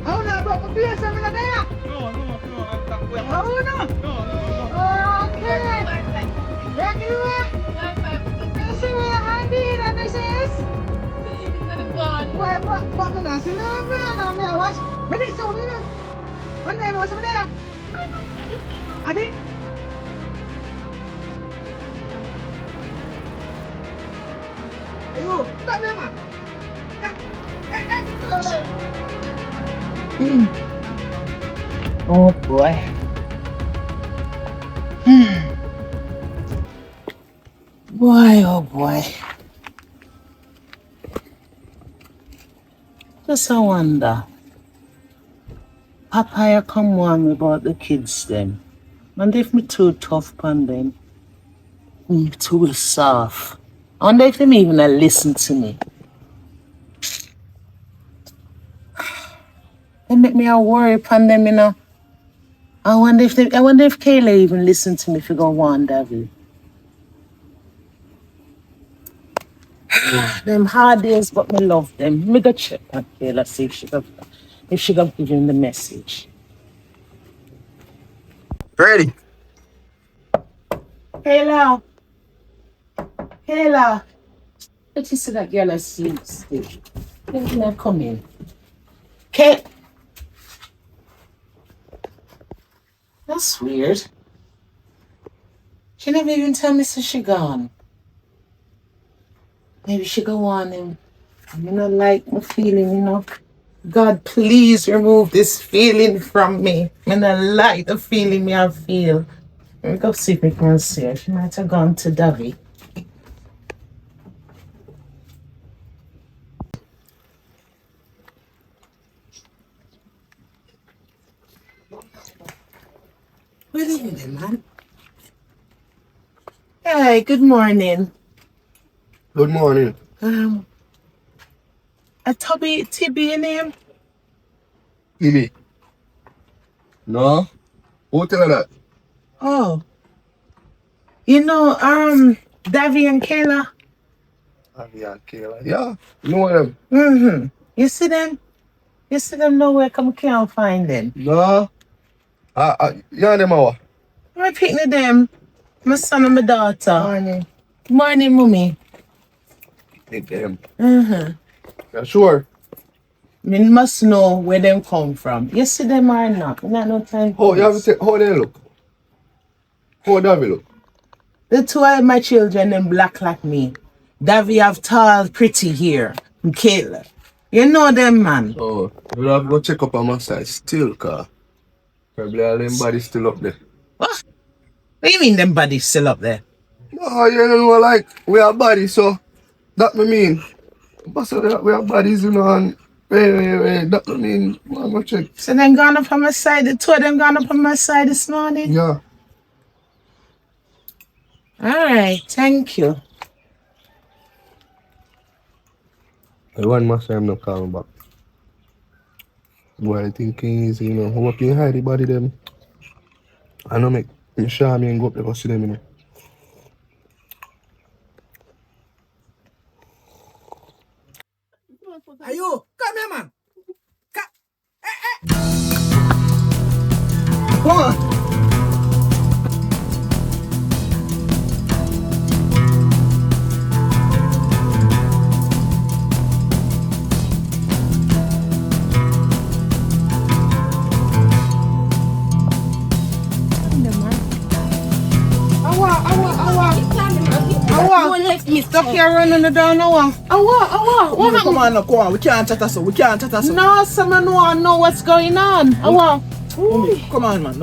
Oh, nak buat kopi sama nak dia? No, I'm tak kuat. Oh, no. No. Okay. Yang kedua. Nasi merah handi dan Mrs. Buat nasi nama awas. Beri sini ni. Mana yang masuk dia? Adik. Ayo, tak memang. Oh boy. Boy, oh boy. Just I wonder. Papa, you come warn me about the kids then. And if me too tough on them, me too soft. I wonder if them even listen to me. They make me a worry upon them, you know. I wonder if Kayla even listen to me if you go on, Davi. Them hard days, but me love them. Me go check on Kayla, see if she got give him the message. Ready? Kayla. Let you see that girl asleep still. Let me come in. Kay. That's weird. She never even tell me so she gone. Maybe she go on and I not like my feeling, you know. God, please remove this feeling from me. I not like the feeling me I feel. Let me go see if I can see her. She might have gone to Davi. Good evening, man. Hey, good morning. Good morning. A Tibby your name? Kimi. No? Who tell her that? Oh. You know, Davi and Kayla? Davi And Kayla. Yeah, know them. Mm-hmm. You see them? You see them nowhere, come can't find them. No. Yeah, them our. I'm picking them. My son and my daughter. Morning. Morning, mommy. Take them. Mm-hmm. Yeah, sure. Me must know where them come from. You see them or not? Not no time. Oh, you have to say, how they look? How Davi look? The two of my children, them black like me. Davi have tall, pretty hair. And Kayla. You know them, man. Oh, we'll have to go check up on my side still, car. Probably all them bodies still up there. What? What do you mean them bodies still up there? No, you don't know, like, we have bodies, so that me mean. But so that we have bodies, you know, and wait, that me mean, I'm gonna check. So them gone up on my side, the two of them gone up on my side this morning? Yeah. Alright, thank you. The one must I'm not coming back. Boy, I thinking is, you know, how can you hide the body them? I know make Sharmaine go up there go see them, you know. Ayo, come here, man. Come on. Stop here running the down now. What happened? Come on. We can't chat us. No, someone want to know what's going on. Come on, man. Come on.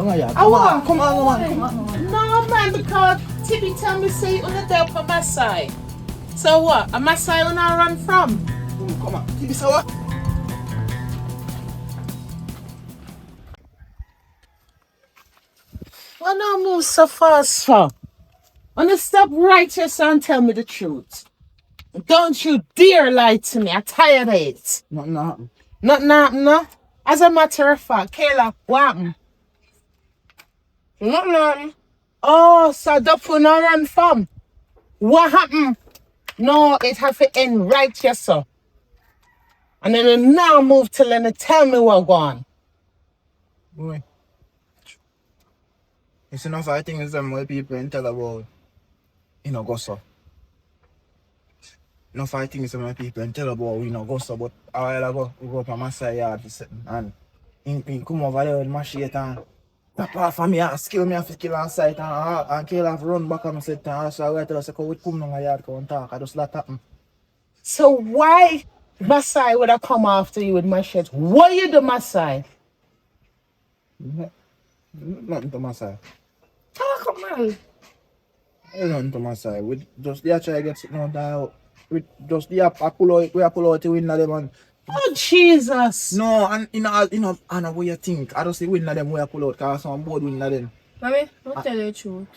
No, man, because Tibby tell me say you're on the my side. So what? Am I side when I run from? Come on. Give me some what? Why not move so fast for? Wanna stop right here and tell me the truth. Don't you dare lie to me. I'm tired of it. Nothing happened. Nothing happened, no? As a matter of fact, Kayla, what happened? Nothing happened. Oh, so the phone run from. What happened? No, it have to end right here, sir. And then you now move till then tell me what going. Boy. It's enough I think it's them where people can tell about go so. Enough I think it's them where people can tell about go so, but a while ago we go up on my side yard for sitting and he come over there with my shit and apart from me I skill me to kill on sight and kill off run back on my set and so I tell us we come down my yard come and talk. I just let happen. So why Masai would have come after you with machete? What you do, Masai? Nothing to my side. Talk up, man. Nothing to my side. We just try to get something out. We just I pull out the window them and Oh, Jesus. no, and I know what you think. I just see window them where I pull out because some board window them. Mommy, I'll tell you the truth.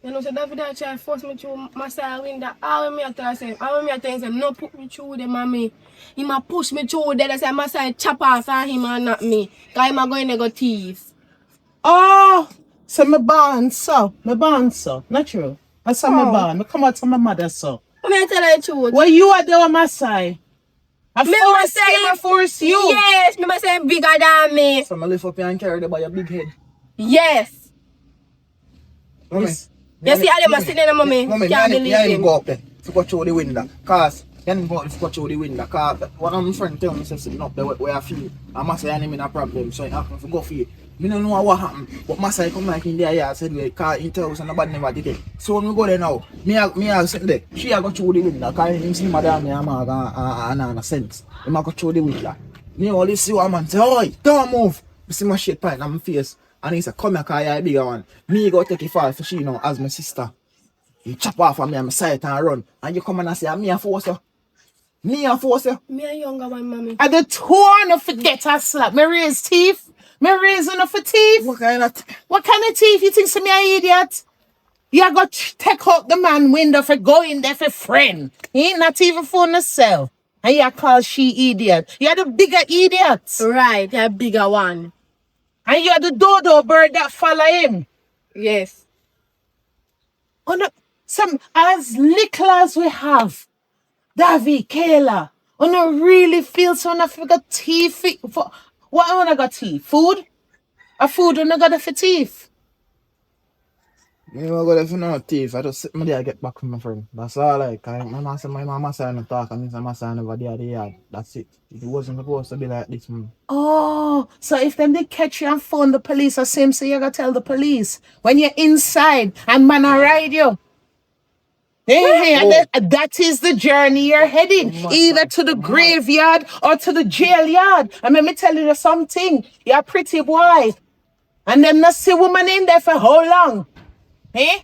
You know, so Davi Dan try to force me through my side window. All of me I tell him, no put me through the mommy. He might push me through there. I say, my side chop off on him and not me. Because he might go in there go thief. Oh, so my born, so. Not true. I saw my born. I come out to my mother, so. Mommy, I tell you the truth. Well, you are there on my side. I force you. Yes, me say bigger than me. So I lift up here and carry them by your big head. Yes. Mommy. Yes. You see how they must sit there, mommy. Mommy, Can't you believe ain't him. go up there to go through the window. Cause you ain't go up to go through the window. Cause one of my friends tell me sitting up there where I feel. I must say I'm in a problem. So I have to go for it. I don't know what happened. But my side come like in there, yeah, I said, cause he tells us nobody never did it. So when we go there now, me I sitting there. She a go through the window. Cause him see madam me and a sense. He might go through the window. Me only see what man say, oi, don't move. You see my shit pint on my face. And he said, come here, cause you're a bigger one. Me go take it far for she now as my sister. You chop off on me and my side and run. And you come and say, me a force you. Me a force you. Me a younger one, mommy. At the torn of forget I slap. Me raise teeth. Me raise enough for teeth. What kind of What kind of teeth you think so me a idiot? You got to take out the man window for going there for friend. He ain't not even for himself. And you call she idiot. You're the bigger idiot. Right, you're a bigger one. And you're the dodo bird that follow him. Yes. On the, some as little as we have, Davi, Kayla, I don't really feel so enough for got teeth. For, what I wanna got teeth? Food? A food when I got for teeth. me go there for no thief. I just sit me there and get back from my friend. That's all like my mama said no talk and my son never there the yard. That's it. It wasn't supposed to be like this, man. Oh, so if them they catch you and phone the police, or same so you gotta tell the police when you're inside and man I ride you. Hey, that is the journey you're heading, either to the graveyard or to the jail yard. And let me tell you something, you're a pretty boy. And them not see woman in there for how long? Eh?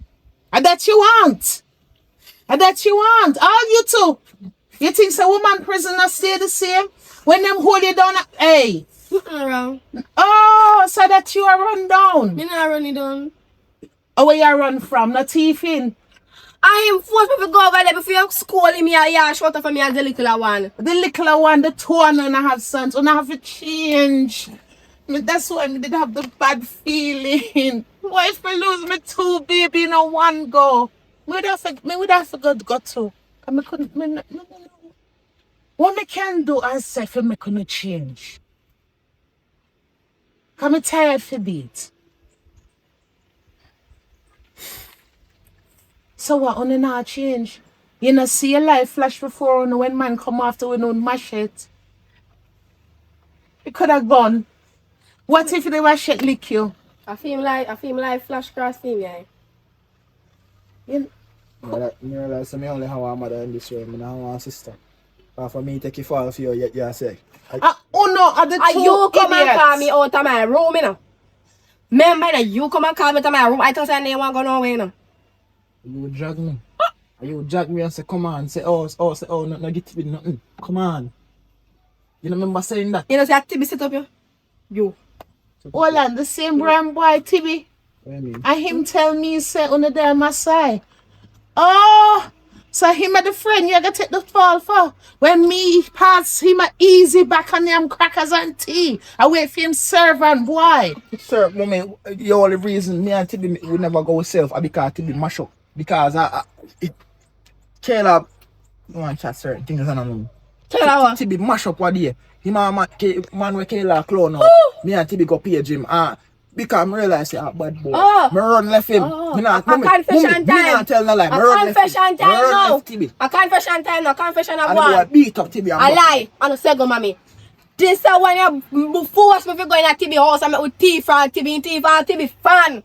And that you want. And that you want. All you two. You think so woman prisoner stay the same? When them hold you down, hey. Around. Oh, so that you are run down. Me not running down. Oh, where you run from? Not thieving. I am forced me to go over there before you scolding me a short of me as the little one. The little one, the two and I have sons, and I have to change. That's why I did have the bad feeling. What if I lose my two baby in a one go? Me would have to go to. I couldn't. No. What I can do as say for me couldn't change. I'm tired for beat. So what on not change? You know, see your life flash before you when man come after we don't mash it. You could have gone. What if the machete lick you? I feel like flash cross thing, yeah. You Me realize me only have a mother in this world, me don't have a sister. But for me take you fall for you, you say. oh no, are the Are two you come and idiots. call me out of my room, you know? Remember that you come and call me out of my room. I thought I didn't want to go nowhere, you know? You would drag me. You would drag me and say, come on, say, no, get with nothing. Come on. You remember saying that? You know, say I Tibi sit up here? You. Hold on, the same brown boy, Tibi. What do you mean? And him tell me, say, on the damn my side. Oh, so him and the friend you gotta take the fall for. When me pass him a easy back on them crackers and tea. I wait for him serve and boy. Sir, mommy, the only reason me and Tibi would never go with self is because Tibi mash up. Because Kayla No one chat certain things and I know. Tell her what. Tibi mash up what day. Him and man we Kayla clown out. Me and Tibi go page him. Because I realize say bad boy. Oh. Me run left him. Oh. Me not, A confession time. Me not tell no lie. A confession time now. Left Tibi. A confession time now. Confession of And one. the boy beat up Tibi. I lie. I don't say go, mommy. This is when you force me to go in a TV house and make with tea from TV fan.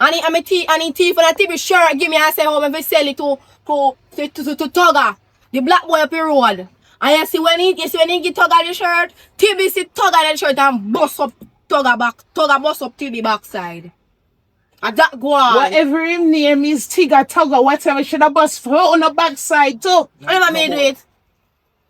And he thief and a TV shirt give me and say how me sell it to Tugger. The black boy up the road. And you see when he give Tugger the shirt, TV see Tugger the shirt and bust up Tugger back. Tugger bust up TV backside. And that go on. Whatever him name is, Tigger, Tugger, whatever, should have bust for on the backside too. I never made it.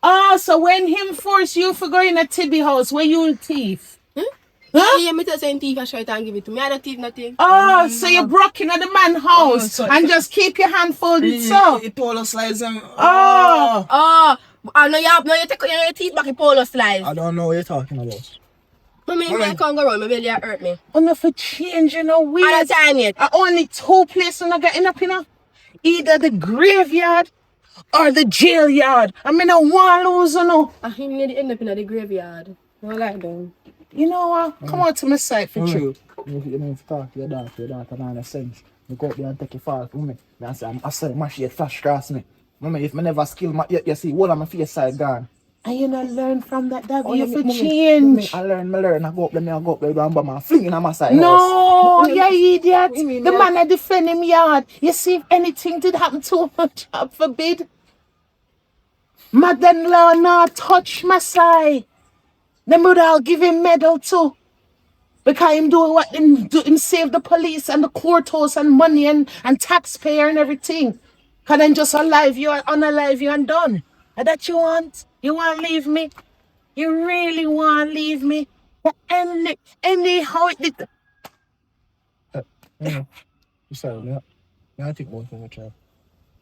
Oh, so when him force you for going a Tibby house, when you thief? Huh? Yeah, me tell say thief a shirt and give it to me. I don't thief nothing. Oh, so you broke into the man house so- and just keep your hand folded so? He polo slides and... Oh. I know you take your teeth back in polo slides. I don't know what you're talking about. Me can't go around, my belly hurt me. Enough for change, you know, I weird. don't time yet. Only two places I'm getting up, you know? Either the graveyard or the jail yard. I mean, I want to lose, you know. I him need to end up in the graveyard. I like them. You know what? Come on to my side for true. You need to talk to your daughter, man, in sense. You go up there and take your fall from me. I say, I saw my shit flash across me. Mommy, if I never skill, you see, all of my face side gone. And you not learn from that, Davi, Oh, you yeah, for mommy, change. I learn. I go up there, I'm flinging on my side. No, you idiot. What you mean, The yeah? man at the defend him yard. You see, if anything did happen to him, God forbid. Mother-in-law not touch my side. Them would all give him medal too. Because him doing what him do, him save the police and the courthouse and money and taxpayer and everything. Cause then just alive you and unalive you and done. And that you want? You want to leave me? You really want to leave me? Anyhow it did. You sorry, yeah. I think both of you,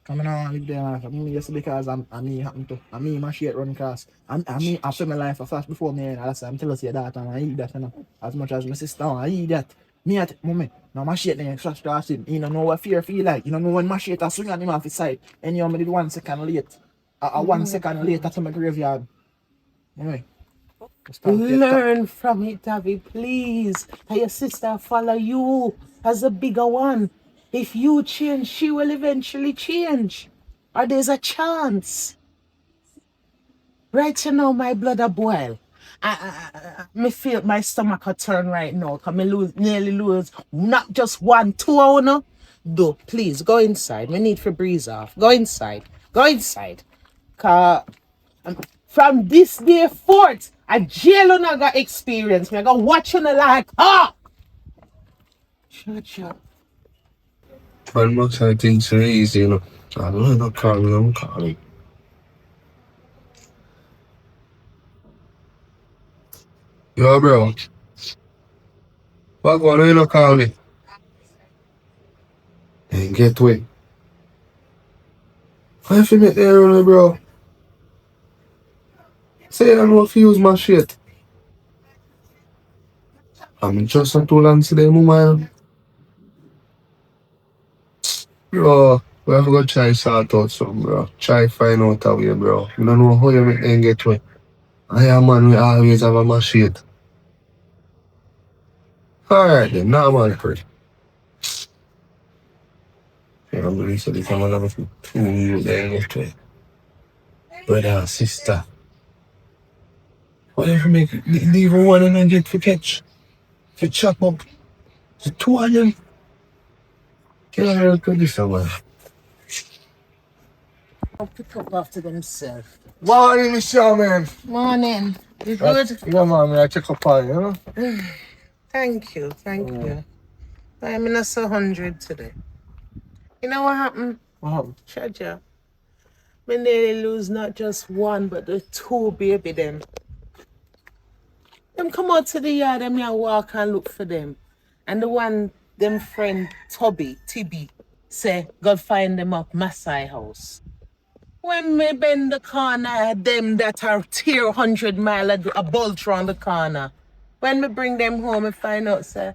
coming on live there life. I mean, just because I'm me happen to. I mean, my shit run across. I mean, after my life, I flash before me, and I'm telling you that, and I eat that, you know. As much as my sister, I eat that. Me at moment, now my shit then flash across him. You don't know what fear feel like. You don't know when my shit I swing on him off his side. And you did 1 second late. 1 second later to my graveyard. Anyway. Learn from it, Davi, please. That your sister follow you as a bigger one. If you change, she will eventually change. Or there's a chance. Right, you know, my blood a boil. Me feel my stomach a turn right now. Cause me nearly lose not just 1, 2 hours. Do please go inside. We need to breeze off. Go inside. Go inside. Cause from this day forth, a jail on got experience. Me I go watch on like Shut. Man, most of the things are easy, you know. I don't know, I'm calling. Yo, bro. What going on, you know, call me? And get away. Why if you make the error, bro? Say I don't know if you use my shit. I'm just not too long today, man. Bro, we have to go try sort out something, bro. Try find out a way, bro. You don't know how you make them get away. I am man, we always have a machine. Alright then, now man, Chris. Yeah, I'm really sorry for my love for 2 years then get away. Brother and sister. Whatever make leave one and then get for catch. For chop up. The 2 of them. Can't really do this, man. Pick up after themselves. Morning, Miss Sharmaine. Morning. You good? Yeah, man, I check up on you, know? Thank you. I'm in a 100 today. You know what happened? What happened? Shaja. Me nearly lose not just 1, but the 2 baby them. Them come out to the yard and me I walk and look for them. And the one, them friend Tibby, say, go find them up Masai house. When me bend the corner, them that are tear 100 mile a bolt round the corner. When me bring them home and find out, say,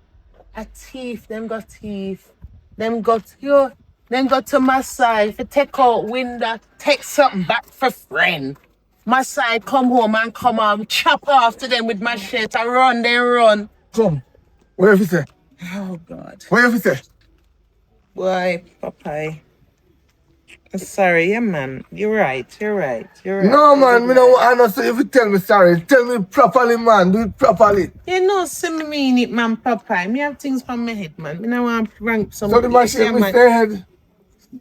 a thief, them got thief. Them got, yo, Then go to my side, if you take out window, take something back for friend. My side come home and come out, chop off to them with machete, I run, then run. Come. What have you say? Oh God. What have you say? Boy, Popeye. Sorry, yeah, man. You're right. No, man, me don't want to say if you tell me sorry. Tell me properly, man. Do it properly. You know, see me mean it, man, Popeye. Me have things from my head, man. Me don't want to rank some. So the machine me say head.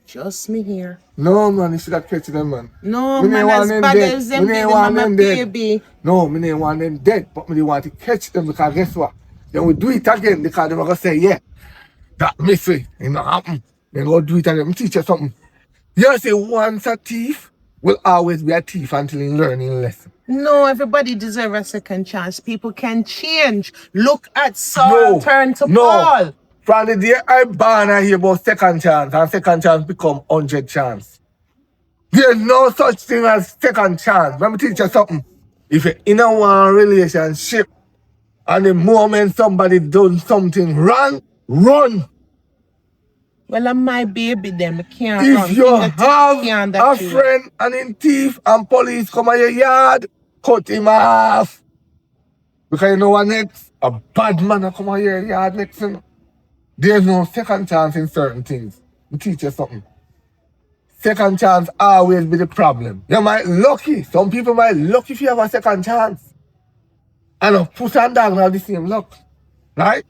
Just me here. No, man, you should have catch them, man. No, Me man, ain't as want bad them as dead. them Me did, ain't them want my them dead. baby. No, me ain't want them dead, but me want to catch them because guess what? Then we do it again because they're going to say, yeah, that mystery, it not happen. Then go do it again. Me teach you something. You say once a thief will always be a thief until he learn his lesson. No, everybody deserves a second chance. People can change. Look at Saul turn to Paul. From the day I born, I hear about second chance, and second chance become 100 chance. There's no such thing as second chance. Let me teach you something. If you're in a one relationship, and the moment somebody done something wrong, run. Well, I'm my baby then. I can't run. If you have a friend and in thief and police come at your yard, cut him off. Because you know what next? A bad man will come at your yard next thing. There's no second chance in certain things. I'll teach you something. Second chance always be the problem. You might lucky. Some people might lucky if you have a second chance. And a puss and dog have the same luck. Right?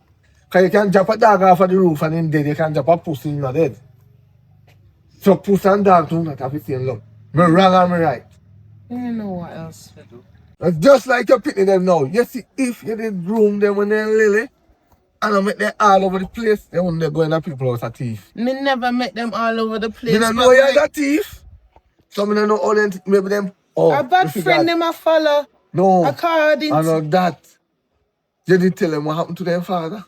Because you can drop a dog off of the roof and in dead, you can drop a pussy in the dead. So puss and dog do not have the same luck. Me wrong and me right. I don't know what else to do. It's just like you're picking them now. You see, if you did groom them when they're lily, and I make them all over the place, they wouldn't go in the people house a thief. Me never met them all over the place. You don't know you're a thief? So I don't know all them, maybe them. Oh, a bad friend them I follow. No, according I know that. You didn't tell them what happened to their father?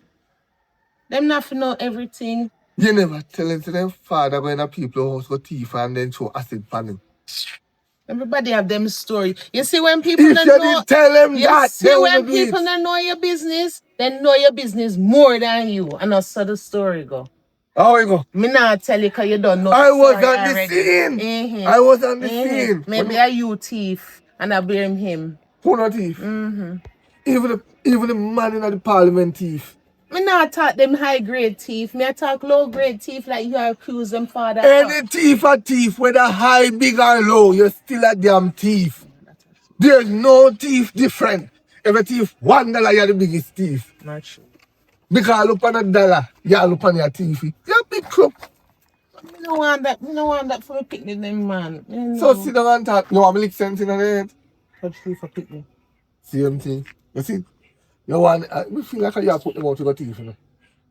Them not to know everything. You never tell them to their father going to people house go thief and then show acid on him. Everybody have them story. You see when people if don't you know, didn't tell them you that, see when people don't know your business, they know your business more than you. And that's how the story go. How we go? Me not tell you because you don't know. I was on the scene. I was on the scene. Maybe a you thief and I blame him. Who not thief? Even the man in the parliament thief. Me not talk them high grade thief. Me I talk low grade thief like you accuse them father. Any thief a thief, whether high, big or low, you're still a damn thief. There's no thief different. Every thief, $1 you're the biggest thief. Not true. Because look on $1, you look on your thief. You're a big crook. Me no want that for me picnic them man. So sit down and talk. You want me to lick sense in the head? What thief for picnic? Same thing. You see? You want, we feel like you put them out to the thief, you know.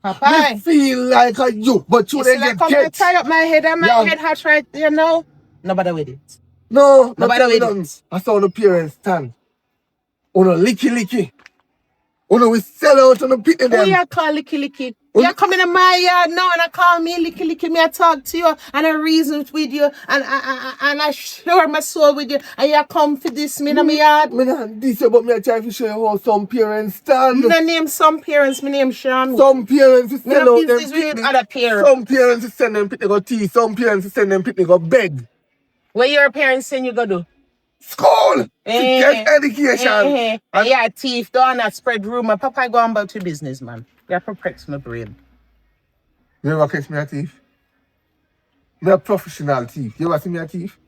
Papa. We feel like you, but you then like get catch. Tie up my head and my head hot right, you know? Nobody with it. No, nobody with it. I saw the parents stand. Oh no, licky. Oh no, we sell out on the pit of them. Who you call licky? You come in my yard now and I call me licky. Me I talk to you and I reason with you and I share my soul with you and you come for this me in my yard. Me not this but me I try to show you how some parents stand. Me name some parents, me name Sean. Some parents is sell out them with other parents. Some parents is send them pit they go tea. Some parents is send them pit they go beg. What your parents saying you go do? School! To get education. And yeah, thief, don't not spread rumor. Papa go on about your business, man. You protect my brain. You ever catch me a thief? Me a professional thief. You ever see me a thief?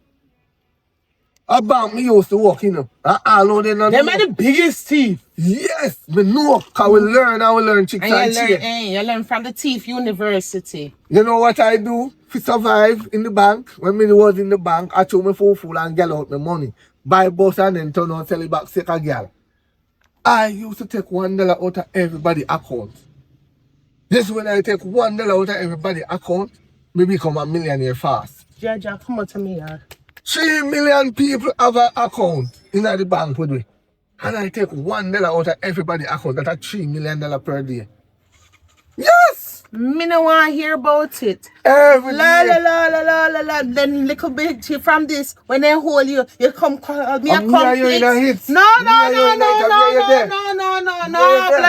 A bank me used to work, you know. I know they not. Them are the biggest thief. Yes, me know. Cause we learn chicks and chain. You learn from the thief university. You know what I do? To survive in the bank, when me was in the bank, I took me full and get out my money. Buy bus and then turn on sell it back sick a girl. I used to take $1 out of everybody's account. This when I take $1 out of everybody's account, me become a millionaire fast. Jaja, come on to me, yard. 3 million people have an account in the bank with me. And I take $1 out of everybody's account. That's $3 million per day. Yes! Me no want to hear about it. Every La day. la. Then little bit from this, when they hold you, you come call me a you in a conflict. hits. No, there.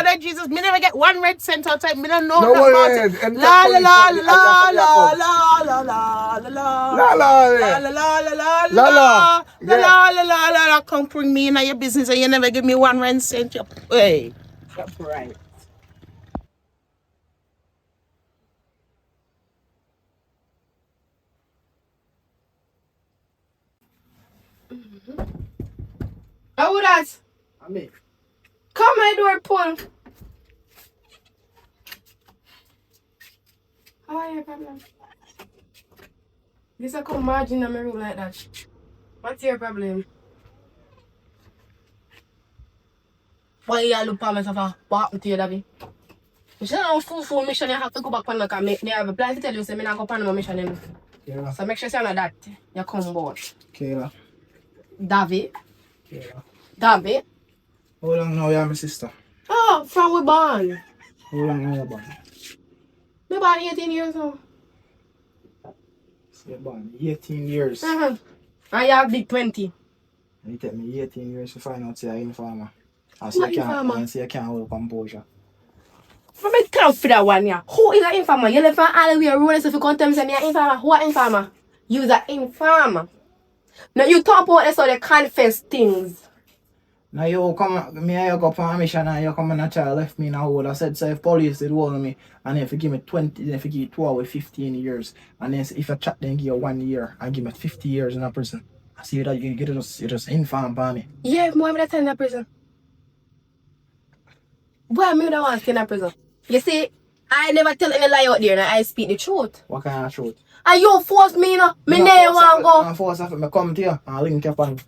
blood of Jesus. Me never get one red cent out of it. Me don't know No nothing about way. it. And La police la want the- la and la that's la what la la la La la. la. Come bring me in your business and you never give me one red cent. Hey, that's right. How would that? I mean, Come my door, pull. How are you, problem? This I come margin in my room like that. What's your problem? Why you look for myself? What happened to you, Davi? You should have a full mission. You have to go back on the car. Me have a plan to tell you, so I'm not go on my mission anymore. Kayla. So make sure you're not that. You come board. Kayla. Davi. Kayla. Davi. How long now you are my sister? Oh, from we born. How long now you are born? Me born 18 years old. So you're born 18 years. And you have big 20. And it take me 18 years to find out you're an informer. And What informer? And say you can't hold composure. From me can't for that one, yeah. Who is an informer? You live from all the way around, so if you come tell me, say me an informer. Who an informer? You is an informer. Now you talk about this, so they confess things. Now you come, me and you go on a mission and you come and a child left me in a hole. I said, so if police did hold me and if you give me 20, then if you give you 2 hours, 15 years. And then if you chat, then give you 1 year and give me 50 years in a prison. I see that you just inform by me. Yeah, more than 10 in prison. Why me don't want to stay in prison? You see, I never tell any lie out there and I speak the truth. What kind of truth? And you force me, you know. Me never want to go. I force me come to you and link you up on.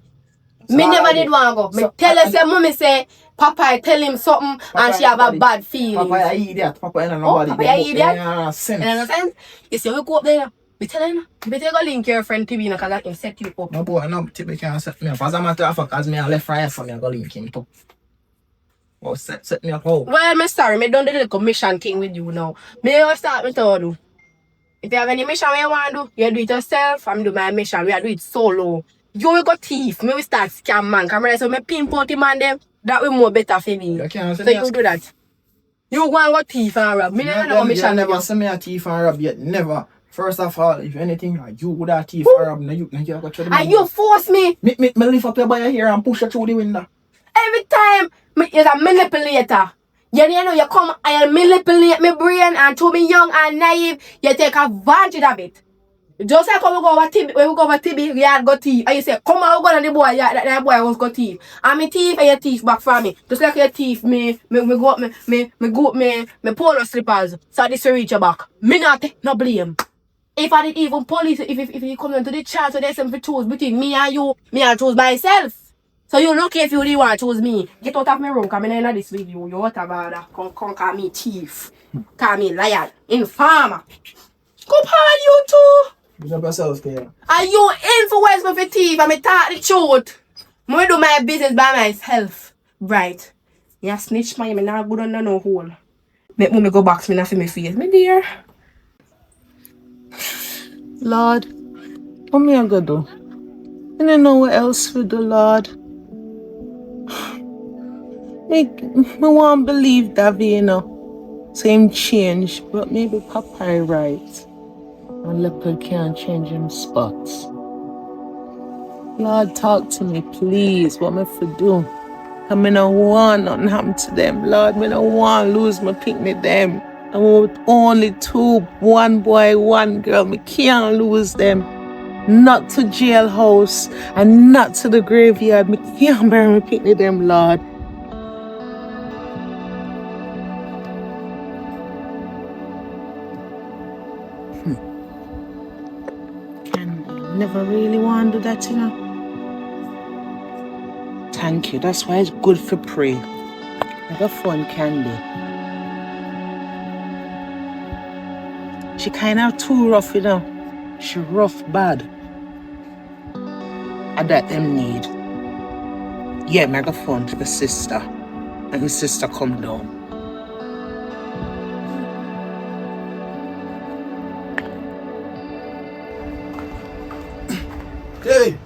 Me never did want to go. Me tell her, say, mommy say, Papa tell him something and she have a bad feeling. Papa, you idiot. Papa, ain't nobody. Papa, you idiot. Yeah, sense. You understand? You see, we go up there. Me tell her, you better go link your friend to me because I can set you up. No boy, no typically can't set me up. As a matter of fact, as me a left right for me, I go link him too. Well, set me up how? Well, me sorry, me done the little mission thing with you now. Me will start me to do. If you have any mission you want to do, you do it yourself. I'm do my mission. We do it solo. You will go thief. Me will start scam man. Come so me pinpoint the man them. That will more better for me. You can't So you do that. You go and go thief and rob. Me never mission. You never send me a thief and rob yet. Never. First of all, if anything, you would have thief and rob. Now you go through the And you force me. Me lift up your by your hair and push you through the window. Every time, you're a manipulator. You know, you come and manipulate my brain and to me young and naive, you take advantage of it. Just like when we go over TB, we had got thief. And you say, come on, we go to the boy, yeah, that boy was got thief. And me thief and you thief back from me. Just like you thief me polo slippers. So this will reach your back. Me not take no blame. If I did even police, if you come into the chat, so there's something to choose between me and you, me I choose myself. So you look if you really want to choose me. Get out of my room, come in this with you. You whatever that. Come call me thief. Call me liar. Informer. Go on you too. You up yourself, Kayla. And you influence me for thief and me talk the truth. I do my business by myself. Right. You snitch man, me not good under no hole. Make me go back to me and see me face. Me dear. Lord, what me I go do? I don't know what else to do, Lord. Me want to believe Davi, you know. Same change, but maybe Papa right. And leopard can't change him spots. Lord, talk to me, please. What me for do? I mean, I want nothing happen to them. Lord, I don't want to lose my picnic them. I want only 2, 1 boy, 1 girl. Me can't lose them. Not to jailhouse and not to the graveyard. Me can't bury my picnic them, Lord. Never really want to do that, you know. Thank you. That's why it's good for pray. Like a fun Candy. She kind of too rough, you know. She rough bad. I that them need. Yeah, mega fun to the sister. And the sister come down. Hey,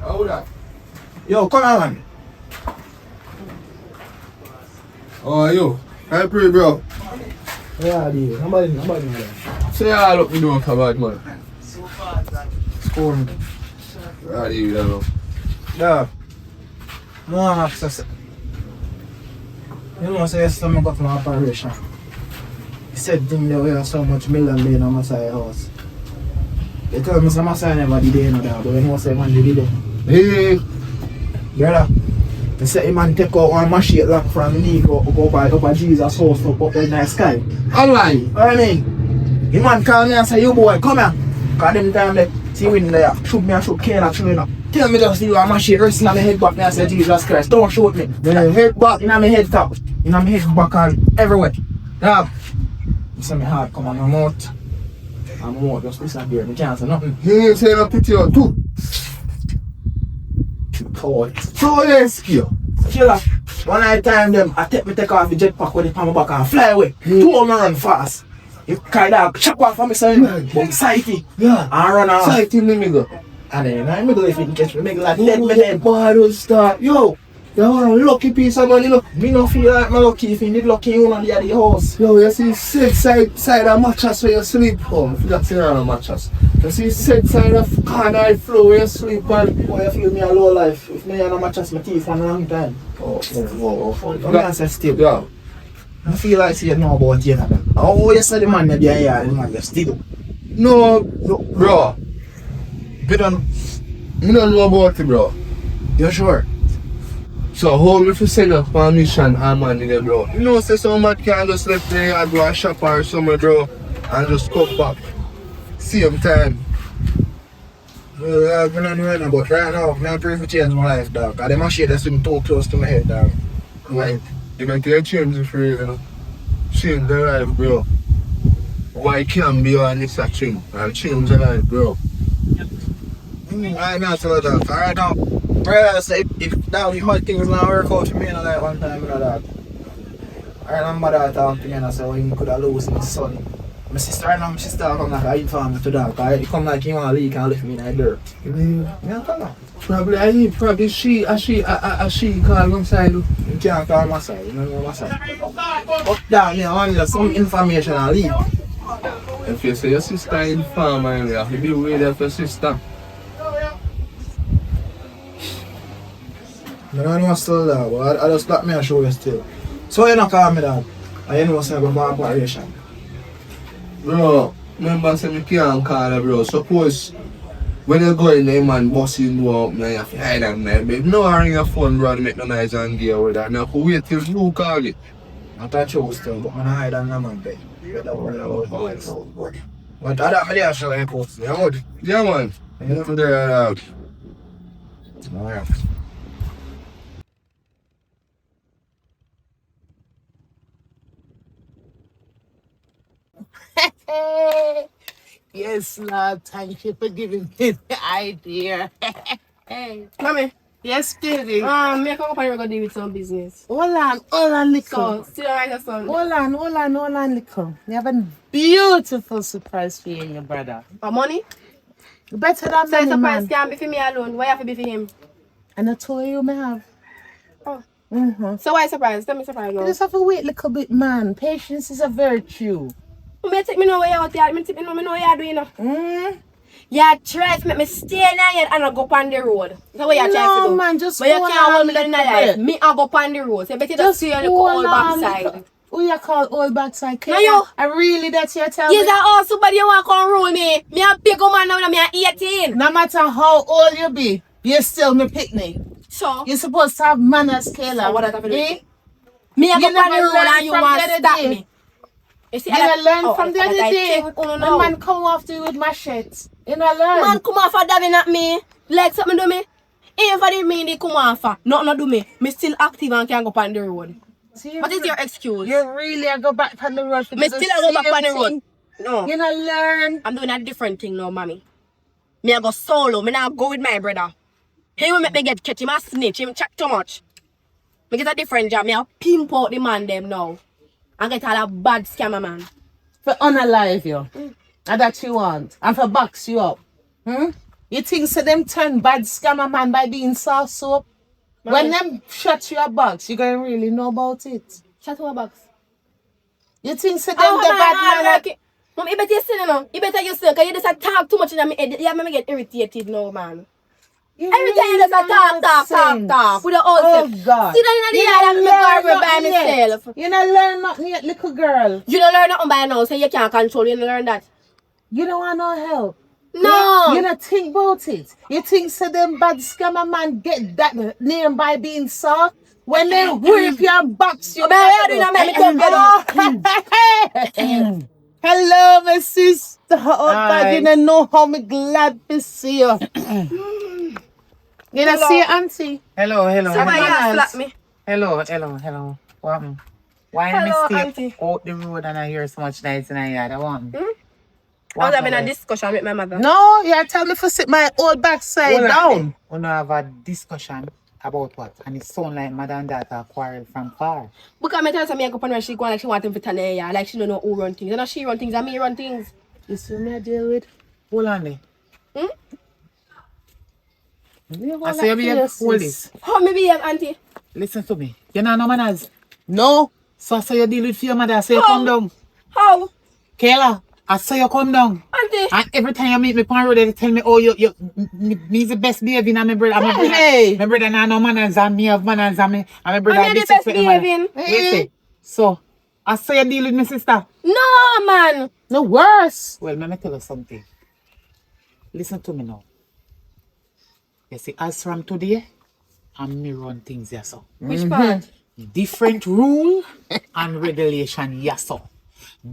How that? yo, come on, man. How are you? I pray, bro. Yeah, dude. Nobody there. Say all up me doing for bad, man. School. How do you know? Yeah. No one access it. You know, say yesterday I got my operation. He said thing there were so much million there in my side house. They tell me some side never did it, but you know say man did it. Hey, Brother, they say man take out one machine lock from the knee go by Jesus house up in the sky. online. What I mean? The man call me and say, you boy, come here. Cause them time they see when they shoot me and shoot Kayla through you know. Tell me just see you a machine resting on my head back me and say, Jesus Christ, don't shoot me. Then head back, in my head top, in my head back and everywhere. Now, you see my heart come on my mouth. And my mouth just disappear, I can't say nothing. He ain't saying nothing to you too. Coward. So let's kill. Killer, one night time them, I take off the jetpack with it on my back and fly away. Two of them run fast. You kind of chop off from me side, but psyche. Yeah. And run off. Sight in the middle. And then in the middle if you catch me, make like dead me Then then. boy don't start. Yo, you are a lucky piece of man, you know. Me no feel like my lucky if you need lucky you on the other house. Yo, you see side of mattress where you sleep on. If that's around a mattress. You see side of corner floor where you sleep on. Boy, you feel me a low life. If me and a mattress my teeth for a long time. Oh. I'm not say still. Yeah. I feel like you know about you know. Oh, you said the man that be here, the man just still. No, bro. Me don't know about it, bro. You sure? So how if you send a permission and money there, bro? You know, say some man can just left there and go a shop or somewhere, bro, and just come back. Same time. Well, I don't know but right now, I'm praying for change my life, dog. Cause the machine that's been too close to my head, dog. Right. You can take change it for you, you know. Change the life, bro. Why can't be on this a thing? I'll change the life, bro. I know tell that. Alright now, brother, say if now the hard things not work out for me and like one time, you know that. I remember that talk to me and I said, well, you could have lost my son. My sister right now, my sister come like I inform me to that. Cause it come like you want to leak and lift me in the dirt. Yeah, come on. Probably she call one side. You can't call my side, you know my side. Up down, I want just some information and leave. If you say your sister in farm, you have to be with your sister. I don't know still that, but I just got me and show you still. So you not call me that. And you know what's about my operation. Bro, remember say me can't call her, bro. Suppose when you go in there, man, bossing you up, man, you have to hide on there. Babe, no ring your phone, bro, to make no noise and gear with that. Now, you have to wait till you call it. Not that you still, but I'm hide on the man, babe. Don't worry about it. But I don't really show you post. You know? Yeah, man. You have to do that out. Alright. Yes, Lord, thank you for giving me the idea. Hey, mommy. Yes, baby. Me come up and we're gonna deal with some business. Hold on, little. So, still alright, your son. Hold on, little. You have a beautiful surprise for you and your brother. For money? Better than So, money, surprise man. can't be for me alone. Why you have to be for him? And I told you, I have. Oh. Mm-hmm. So, why surprise? Tell me surprise You now. just have to wait a little bit, man. Patience is a virtue. Me take me know where you out here. Me take me know what you doing now. Mm? You try to make me stay in here and I go on the road. That's what you try to do. Man, just but you hold can't on hold me down in the little life. bit. Me I go on the road. So you better just see you look all backside. Who you call old backside? No, you. I really that you tell Yes, me? I also, but you want to come rule me. Me a big woman now, me a 18. No matter how old you be, you're still my picnic. So, You're supposed to have manners, Kayla. So what I have to do? Eh? me a go You on the never road learn and you from want the to other stop day. me. You see, You I know, learn from the other day. Oh, The man come after you with machetes. You know, learn. Man come off for Davi at me. Like something do me. Even for the mean they come off for. Nothing do me. Me still active and can go on the road. See, What is your excuse? You really are go back on the road for Me the still a go back same on the road. thing. No. You know, learn. I'm doing a different thing now, mommy. Me I go solo. Me now go with my brother. He will make me get catch him a snitch. Him chat too much. Me get a different job. Me I pimp out the man them now. And get all a bad scammer man. For unalive you. And that you want. And for box you up. Hmm? You think so them turn bad scammer man by being soft soap? When them shut your box, you gonna really know about it. Shut our box. You think so them the bad man? Like Mom, you better listen, you know. You better listen, because you just talk too much in my head. You make me get irritated now, man. Every time you just talk with the old self. God. See that in the yard and me gargle by myself. You don't learn nothing yet, little girl. You don't learn nothing by now, so you can't control. You don't learn that. You don't want no help. No. You don't think about it. You think so them bad scammer man get that name by being soft? When they whip your box, you Hello, my sister. Oh, God, you don't know how me glad to see you. You don't see your auntie? Hello. Somebody slap me. Hello. What? Why am Hello, I stay auntie. out the road and I hear so much nights in the yard? I want. I was having a discussion with my mother. No, you tell me to sit my old backside down. We now have a discussion about what? And it sound like mother and daughter quarrel from far. Because I tell her I go on when she go like she want him to turn her yard, like she don't know who run things. And not she run things and me run things. You see me deal with? Hold on there. You I say you be hold this. How me behave, auntie? Listen to me. You know no manners. No. So I say you deal with your mother. I say you come down. How? Kayla, I say you come down. Auntie. And every time you meet me on the road, they tell me, oh, me's the best behaving. And my brother, Hey. my brother nah no manners and me have manners and my brother I'm the best behaving. Listen, so, I say you deal with my sister. No, man. No worse. Well, let me tell you something. Listen to me now. You see, as from today, I'm me run things here, so. Which part? Different rule and regulation, yes, sir.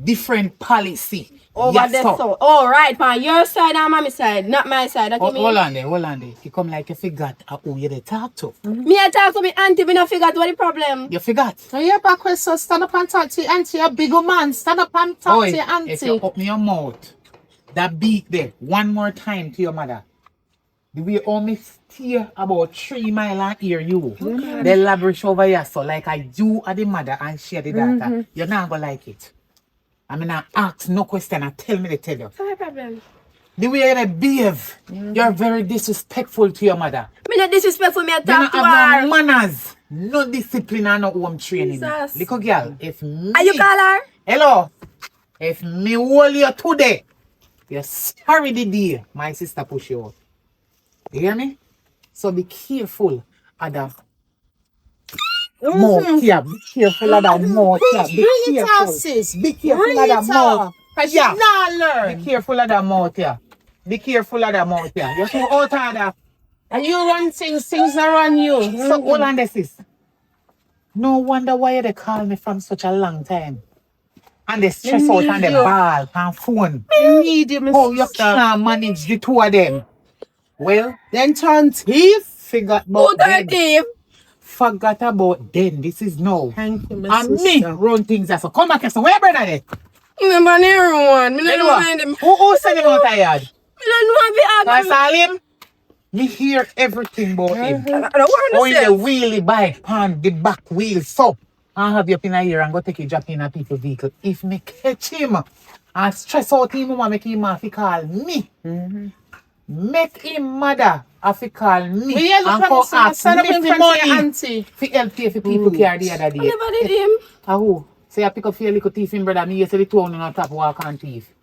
Different policy. Over yes, there, sir. so. Oh, right, on your side and mommy's side, not my side. That you mean? Hold on there. You come like you forgot who you talk to. Me I talk to me auntie, we not figure out what the problem. You forgot. So you're back with so stand up and talk to your auntie, a big old man. Stand up and talk to your auntie. If you open your mouth, that beat there, one more time to your mother. The way only steer about 3 miles and hear you. They lavish over here, so like I do are the mother and she are the daughter. You're not gonna like it. I mean, I ask no question and tell me to tell you. What's my problem? The way you behave, you're very disrespectful to your mother. Me not disrespectful, me I You don't talk to have her. no manners, no discipline and no home training. Jesus. Little girl, if me... Are you call her? Hello. If me hold you today, you're sorry the day my sister push you out. You hear me? So be careful of that mouth here. Be careful of that mouth here. Be careful. Be careful of that mouth. Yeah. Be careful of that mouth here. Be careful of that mouth here. You're too out of that. And you run things that run you. So hold on this is. No wonder why they call me from such a long time. And they stress out and they ball and phone. I need you, Oh, you sister. can't manage the two of them. Well, Then turn thief. forgot Who about them. thief? Forgot about them. This is now. Thank you, my And sister. me run things as so. Come back here. So where brother there? Remember near one. Me don't mind him. Who send him out tired? Me don't know if I he saw him. Me hear everything about him. I don't Oh, worry in the myself. wheelie bike, pan the back wheel, so I have you up in a here and go take a drop in a people vehicle. If me catch him and stress out him, mama make him have to call me. Make him mother have to call me. We yell and from go the ask stand up me in for front of your money auntie. for help pay for people care the other I day. never did him. Who? So you pick up for your little thief in brother, me you say the two on the top walk and thief.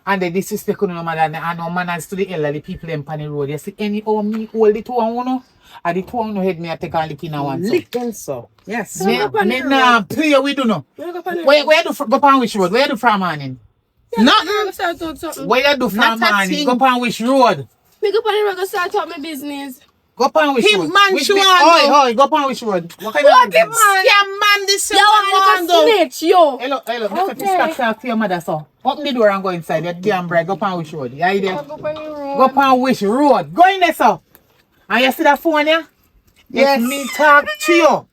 And they disrespect no mother and no manners to the elderly people in the road. You see any of me hold the two on one, and the two on head me I take and lick in a one. Lick them so. Yes. Me nah play we do no. Where you do go on which road? Where you do from morning? Nothing. Start out something. Where you do from Not a morning? thing. Go on which road? Me go on the road and start out my business. Go on which Him road? man Which she bit- want Oi, go on which road? What kind What of him business? man? Scam man, this is You what want to man do. snitch, yo. Hello, Okay. let's talk to your mother so. Open the door and go inside. That damn bride. Go on which road? You hear I them? go on the road. Go on which road? Go in there so. And you see that phone here? Yes. If me talk to you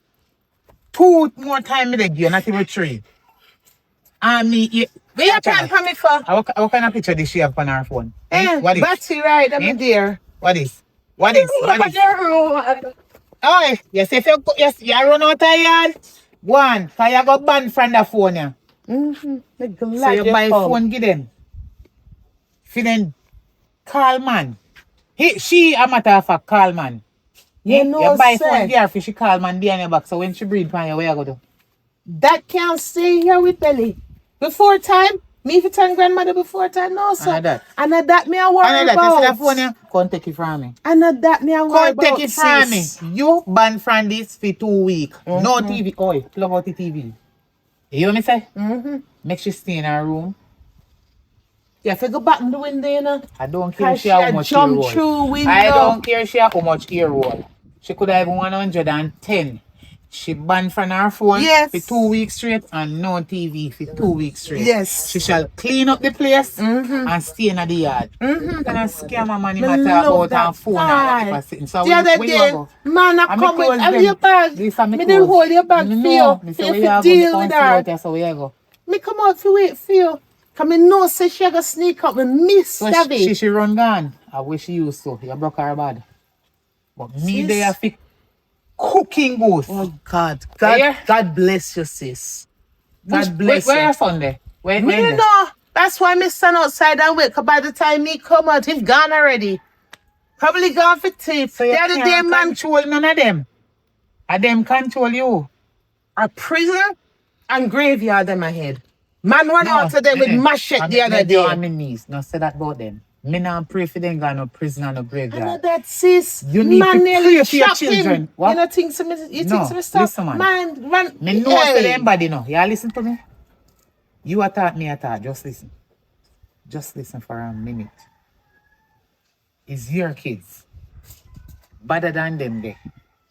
2 more times, me dey give you, not even 3. And me, Where you plan for me for? what kind of picture did she have on her phone? What is? Battery ride, I'm Eh? there. What is? What is? Go What on is? the road. Oh, yes, if you run out of yard, one, because you got banned from the phone. Yeah. So you buy phone, give them. If you then call man, She, a matter of fact, call man. You know, you buy sir. phone there for she call man behind your back. So when she breathe on you, where you go do? That can't stay here with Belly. Before time, me if you turn grandmother before time, no, sir. And that me a worry And that, about. you see that phone here? Come take it from me. And that me a worry Come take about, it from me. sis. You ban from this for 2 weeks. No TV. Oh, plug out the TV. You hear me say? Make she stay in her room. Yeah, if you go back in the window, you know. I don't care Cause she how much ear jump roll. through window. I don't care she how much ear roll. She could have 110. She banned from her phone for 2 weeks straight and no TV for 2 weeks straight. Yes. She shall clean up the place and stay in the yard. Kind of scare my money matter about her phone and what sitting. So the other day, man, I come with have your bag. Me didn't hold your bag for you. If you deal with her. So where you go? Me come out for wait for you. Cause me know say she gonna sneak up with Miss So Davi. she run gone. I wish she used to. You broke her bad. But me they have to cooking goose. Oh God. Yeah. God bless you, sis. God bless Where you. your son there? Where Me there? know. That's why me stand outside and wait. Cause by the time me come out, him gone already. Probably gone for tips. So you the other day, can't man, control none of them. And them control you. a prison and graveyard in my head. Man run out to them with machete the other day. On my knees. No say that about them. Me not pray for them go no prison and no I know graveyard. that, sis. You need man to nearly pray for your chopped children. him. What? You know, think some, you think some stuff. listen, man. Man, run. Me know say them body no. You listen to me? You attack me attack. Just listen. Just listen for a minute. It's your kids. Better than them there.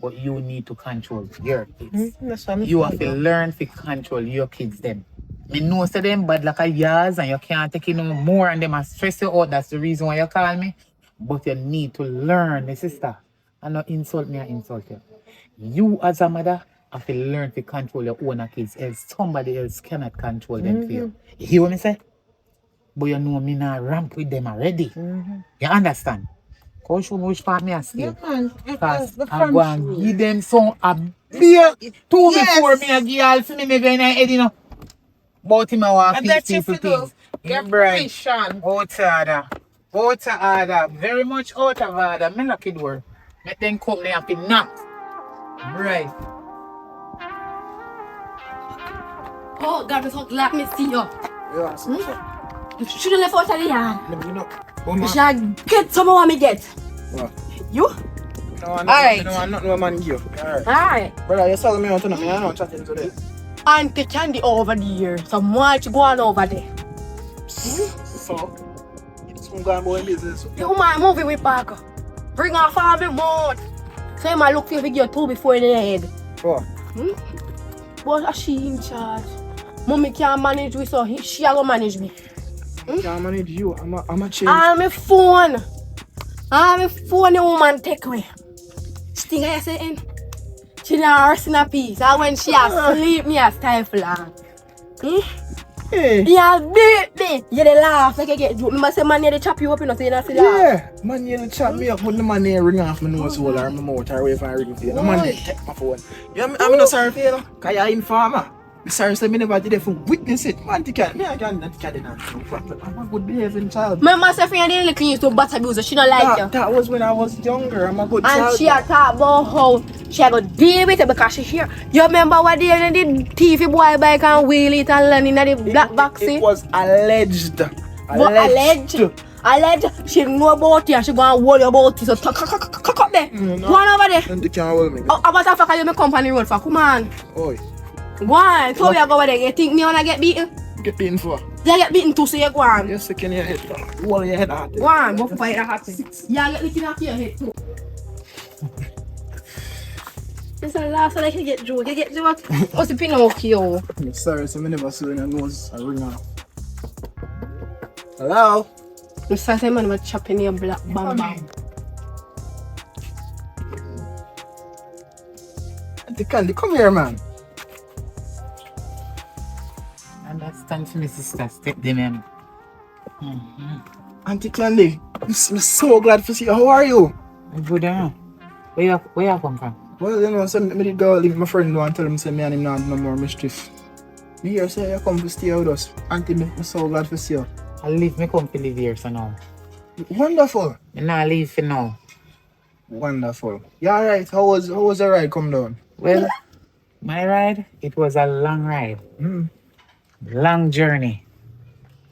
But you need to control your kids. That's what I'm You have saying. to learn to control your kids them. Me know say them bad like a years and you can't take it no more and them a stress you out. That's the reason why you call me. But you need to learn, my sister. And not insult me, I insult you. You as a mother have to learn to control your own kids, else somebody else cannot control them for you. You hear what me say? But you know me not ramp with them already. You understand? Go show me which part me I steal. Yeah, man. Because The I'm going front to give them some a beer two before me a give all for me never in a head, you know. But him I want I peace bet you people for things. your Right. preparation. Out of order. Out of order. Very much out of order. Me lucky door. Make them come there and be knocked. Right. Oh, God, me so glad me see you. Yeah, so, You should have left out of the yard. you know, You should get some of what me get. what? You? Alright. I'm not no man give. Alright. Alright. Brother, you're selling me out tonight. I know chatting today. Auntie Candy over there. So much going over there. So, it's some going about in business. You mind moving with Parker. Bring her family more. Say my look for you video two before in the head. What? But she in charge. Mommy can't manage me, so she will manage me. I can't manage you. I'm a change. I'm a phone. I'm a phone the woman take away. She think I say in. She not rest in a peace. And when she asleep, me a stifle her. Hey. Yeah, baby. You dey laugh like I get joke. Me say man, you dey chop you up, you know, so you don't see that. Yeah, man, you chop me up when the man there ring off my nose hole or my mouth or whatever I ring for you. The man there take my phone. Yeah, I'm not sorry for you, know, because you're informer. I'm sorry, so I never did it for witness it. Man, I can't no problem. I'm a good behaving child. My mother say you didn't clean to butt abuse, she don't like you. That was when I was younger. I'm a good And child. she a talk about how she a go deal with it because she hear. You remember what day when the TV boy bike and wheel it and land in the black box? It was alleged. But alleged. She know about it and she go and worry about it. So cock up there. Go on over there. And they can't hold me. Oh, about to fuck you my company road for. Come on. Oi, Why? So we are go over there. You think me wanna get beaten? get beaten for. They get beaten too, so you go on. You're sick in your head. Wall in your head out. Go on, go fight that happen. Yeah, get looking after your head too. It's the last one I can get joke. You get joke? What's the Pinocchio? I'm sorry, so I never saw your nose. I ring off. Hello? I'm sorry, man, I'm chopping your black bam bam. Auntie Candy, come here, man. Understand for me, sister. Step them in. Auntie Candy, I'm so glad to see you. How are you? I'm good, huh? Where you come from? Well, you know, so me did go leave my friend and tell him say me and him not do no more mischief. Me here say you come to stay with us. Auntie, I'm so glad to see you. I come to live here, so now. Wonderful. I'm not leave for now. Wonderful. Yeah, alright. How was the ride come down? Well, my ride, it was a long ride. Long journey.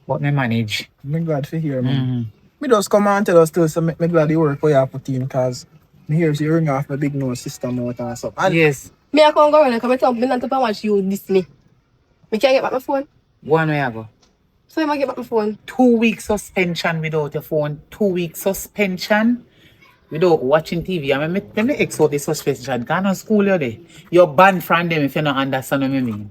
But me manage. I'm glad to hear, man. Me just come and tell us too, so me glad you work for your put in, cause me hear you ring off my big nose system out and stuff. And Yes. Me I can't go around and come and tell me not to watch you diss me. Me can't get back my phone. One way I go. So I might get back my phone. 2 weeks suspension without your phone. 2 weeks suspension without watching TV. I mean, let me X out the suspension. Gone on school your day. You're banned from them if you don't understand what I mean.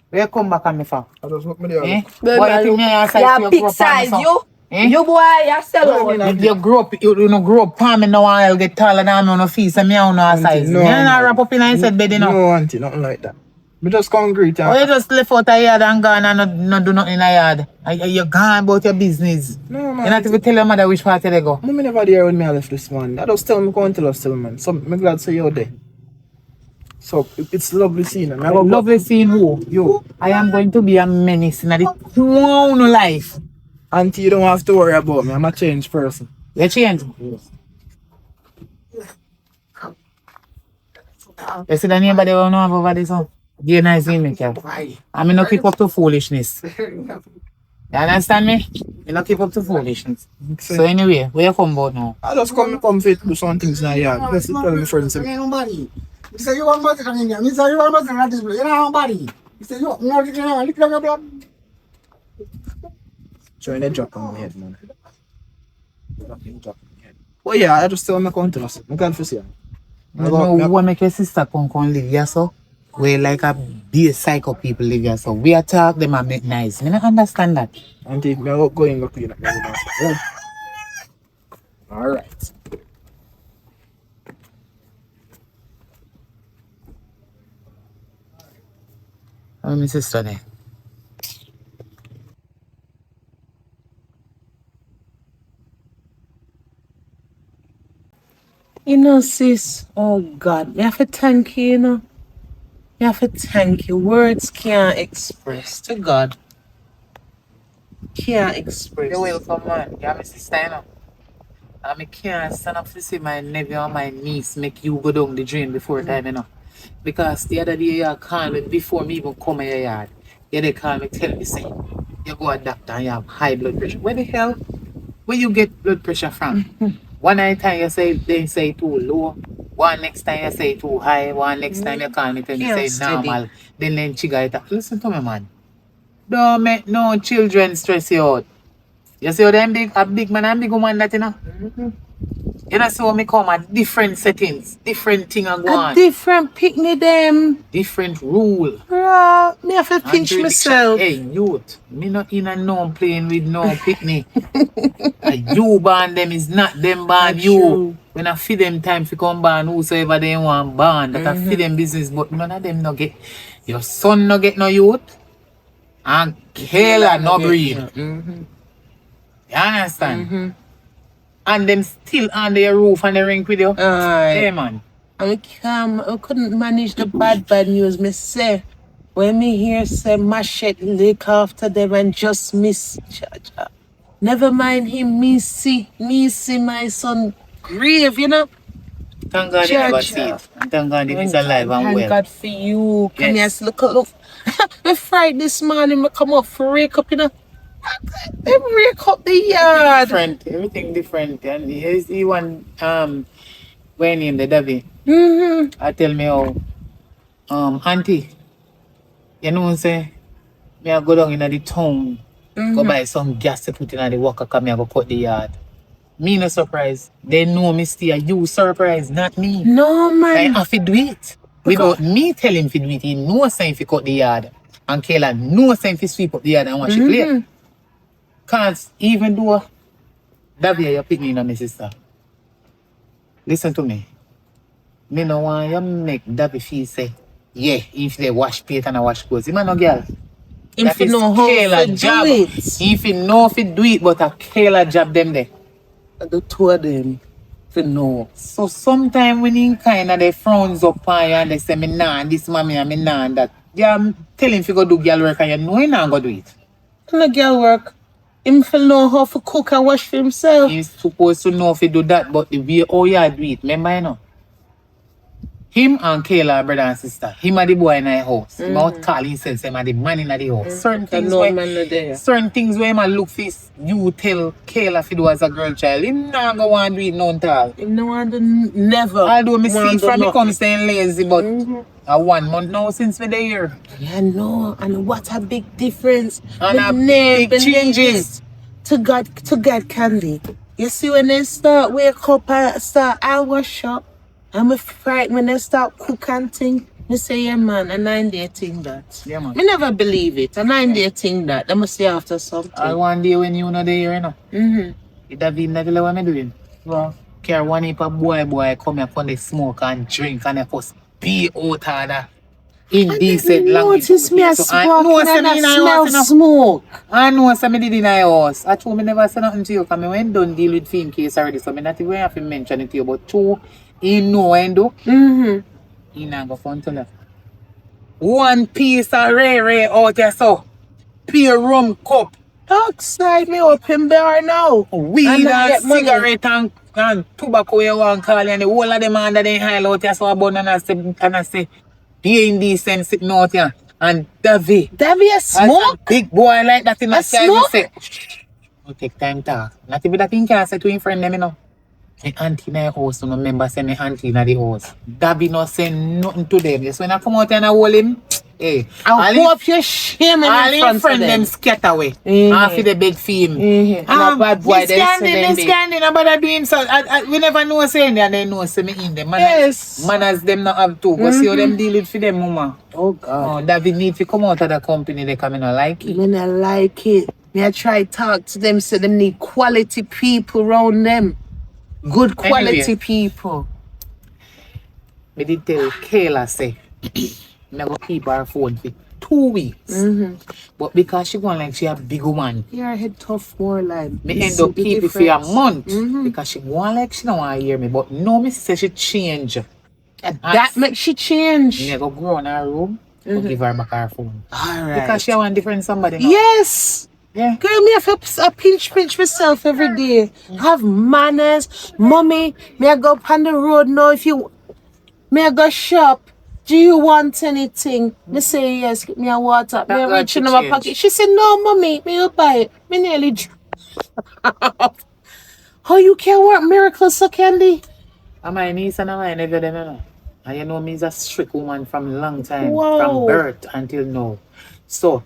Where you come back on me for? I just hope me there. Eh? Baby, Boy, you think me a size yeah, you big grow up on size, me, so? you. Eh? You boy, you sell out. You grow up, you know, grow up on me now and I'll get taller than me on the feet and me on no size. No, Me not wrap up in a said bed, you know. No, auntie, nothing like that. Me just come greet Or you and... just left out a yard and gone and not do nothing in a yard. You're gone about your business. No, man. You not even tell your mother which part they go. Mommy never there when me I left this man. I just tell me go and tell us still, man. So me glad to see you there. So it's lovely seeing you. Lovely seeing who? You. I am going to be a menace in the clown life. Auntie, you don't have to worry about me. I'm a changed person. You change. You see the neighbor they don't know about this one? You're nice in me, Kev. I mean, not keep up to foolishness. You understand me? You not keep up to foolishness. So anyway, where you come about now? I just come fit do some things now, yeah. Let's tell my friends. Nobody. He said, you want to come in here. He said, you want to this place. You know nobody. He said, you know, look at your blood. Trying to drop on my head, man. Well, yeah, I just tell my country. I'm glad to see you. You know what make your sister come live here, so? We like a be psycho people live here, so we attack them and make nice. I don't understand that. Auntie, I'm not going to clean up. Alright. How my sister there? You know, sis, oh God, me have to thank you, you know. Me have to thank you. Words can't express to God. Can't express. You're welcome, man. You're my sister, you know. And I can't stand up to see my nephew and my niece make you go down the drain before time, you know. Because the other day you called me before me even come in your yard. They call me, tell me, say, you go to a doctor and you have high blood pressure. Where the hell? Where you get blood pressure from? One time you say they say too low. One next time you say too high. One next time you call me tell me say normal. Then she got it. Listen to me, man. Don't make no children stress you out. You see how them a big man and big woman that you know? You know, so me come at different settings, different thing are going A on. different picnic them. Different rule. Bruh, me have to pinch And myself. Hey, youth, me not in a no playing with no picnic. You ban them is not them ban That's you. true. When I feed them time to come ban whosoever they want ban. That I feed them business, but none of them no get. Your son no get no youth. And Kayla no breed. You understand? And them still under your roof and they ring with you. Hey man. I couldn't manage the bad news. Me say, when me hear say Machete look after them and just miss Jaja. Never mind him, me see my son grave, you know. Thank God you never see it. And thank God it is alive and Thank well. God for you. Come Yes. here, look. Me fried this morning, me come up for rake up, you know. They rake up the yard. Different, everything different. And here's the one when named the Davi. I tell me how auntie, you know say me I go down in the town, go buy some gas to put in the walker, come here go cut the yard. Me no surprise. They know me still you surprise, not me. No, I man. have to do it. Without me telling him to do it, he knows saying to cut the yard. And Kayla knows saying to sweep up the yard and wash it clear. Cause even though Davi you pick me and my sister. Listen to me. Me no want you make Davi feel say, yeah, if they wash plate and I wash clothes. He man no girl. If you know how Kayla to job. do it. If you know if you do it, but a Kayla job them there. The two of them, if you know. So sometimes when you kind of they frowns up on you and they say, me nah, this mommy and me nah, that. Yeah, I'm telling if you go do girl work and you know you not go do it. No girl work. him for know how to cook and wash for himself. He's supposed to know if he do that, but the way how you do it, remember you know? Him and Kayla are brother and sister. Him are the boy in the house. Him out call himself, him are the man in the house. Certain things where him a look for you tell Kayla if he do as a girl child, him not go want to do it none tall. Him no want to never. Although me see from me come saying lazy, but a 1 month now since we there. Yeah, no, and what a big difference. And a big changes. To God Candy. You see when they start wake up and start I wash up, I'm frightened when they start cook and thing. Me say, yeah man, and I'm there think that. Yeah man. Me never believe it, and I'm there think that. They must say after something. All one day when you know there, you know. Davi And Kayla what me doing? Well, care one heap of boy come here for the smoke and drink and they first be out of that indecent language. Notice me a smoke and I smell smoke. I know some did in the house. I told me never say nothing to you because I went done deal with film case already, so I not even have to mention it to you. But two, he know and do. He not go fun to left. One piece of ray out there so. Pure rum cup. Outside me up in there now. Weed and cigarette and tobacco you want call and the whole of them under the high out here so abundant and I say be indecent sitting out here. And Davi a smoke? A big boy like that in the sky. Smoke? Say, don't take time talk. Not even that thing can say to him friend them, you know. My auntie in the house, no member say my auntie in the house. Davi not say nothing to them. Just when I come out and I hold him, hey. I hope you're shaming in front of them. Them scatter away. After the big film. Bad boy, Miss Candy, nobody doing so. We never know saying that they know say me in them. Manners them not have to. Go see how them deal with for them, mama. Oh God. Davi need to come out of the company. They come in and like it. Me not like it. Me I try talk to them so them need quality people around them. Good quality people. Me did tell Kayla say me go keep her phone for 2 weeks. But because she going like she a big woman. Yeah, head tough more like. Me end up keep it for a month. Because she going like she don't want to hear me. But no, me say she change. That makes she change. Me go grow in her room and give her back her phone. Alright. Because she want different somebody now. Yes! Yeah. Girl, me have to pinch myself every day. Have manners. Mommy, me I go up on the road now if you... Me I go shop. Do you want anything? Me say yes, get me a water. Me I reach in my pocket. She said, no, mommy, me will buy it. Me nearly... How you can work miracles so Candy? And my niece and I never them, you know. And you know me is a strict woman from a long time. Whoa. From birth until now. So,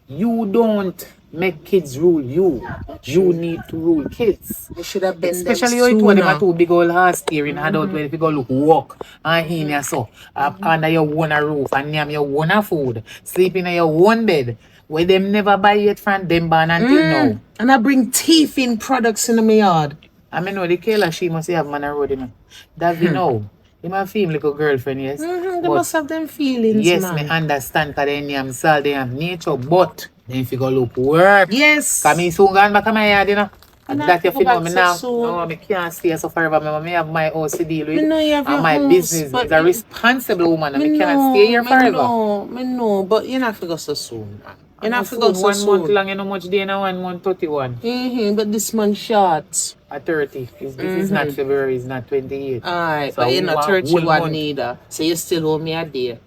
you don't make kids rule you. You need to rule kids. You should have been especially when you told them a two big old house here in adult where if you go look walk and in your so under your own roof and name your own food, sleep in your own bed. Where them never buy it from them ban until now. And I bring teeth in products in my yard. I mean no the Kayla she must have man a road, you know. Davi know. You might feel like a girlfriend, yes. They must have them feelings. Yes, man. me understand because they have soul, they have nature, but then if you go look work. Yes. Because me soon gone back to my yard, you know. And that you know me now. So no, I can't stay so forever. I have my house to deal with. know you have and your my house, business. but It's a responsible woman and I cannot stay here forever. Me know, but you're not to go so soon. You're not to go so 1 soon. month long, you know much day now, 1 month 31. But this month short. At 30. This is not February, it's not 28. Alright, So but you're not 31 month. neither. So you still owe me a day.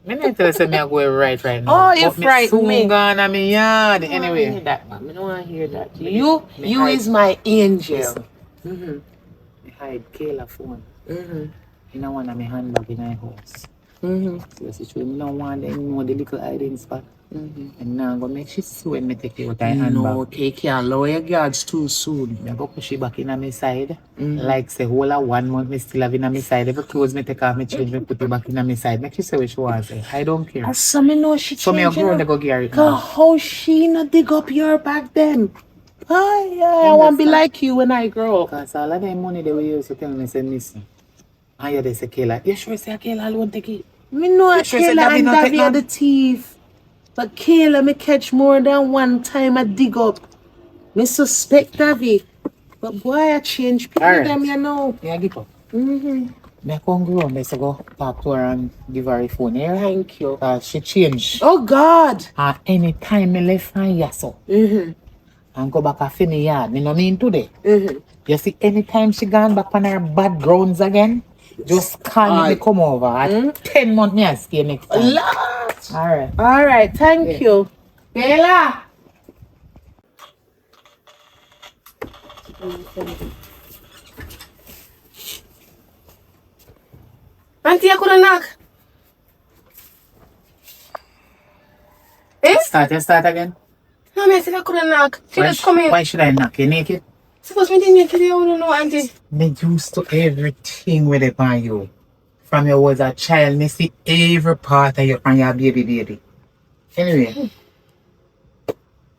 I need to say me I go right now. Oh, you frightened me. Soon gone in my yard. Anyway. I don't want to hear that. You is my angel. I hide Kayla phone. In one of my handbag in my house. So she don't want them know the little hiding spot. And now I'm going to make she see when I take it out of her handbag. No, okay, can't lower your guards too soon. I go push it back in on my side. Like say whole of 1 month me still have in on my side. Every clothes me take off, me change, me put it back in on my side. Make she say what she wants to say. I don't care. As some me know she So me changing. go to go gear it Cause now. how she not dig up your back then? Oh yeah, I want to be like you when I grow up. Because all of them money they will use to tell me say missing. And yeah, they say Kayla. You sure say Kayla alone take it? Me know You sure say Kayla Davi and not take Davi are none? the thief. But Kayla me catch more than one time I dig up. Me suspect Davi. But boy I change people Alright. them you know. Yeah, give up. Me come go home, me say go talk to her and give her a phone here. Thank you. She changed. Oh God. And anytime me left her here so and go back a me yard, me no mean today. You see, anytime she gone back on her bad grounds again, just call me come over. At 10 months me I stay next time. Alright. Alright, thank you. Kayla. Auntie, I couldn't knock. Eh? Start again. No, I said I couldn't knock. She just come in. Why should I knock? You naked? Suppose me didn't make it, you don't know, Auntie. Me used to everything with it on you. From you was a child, me see every part of you and your baby. Anyway,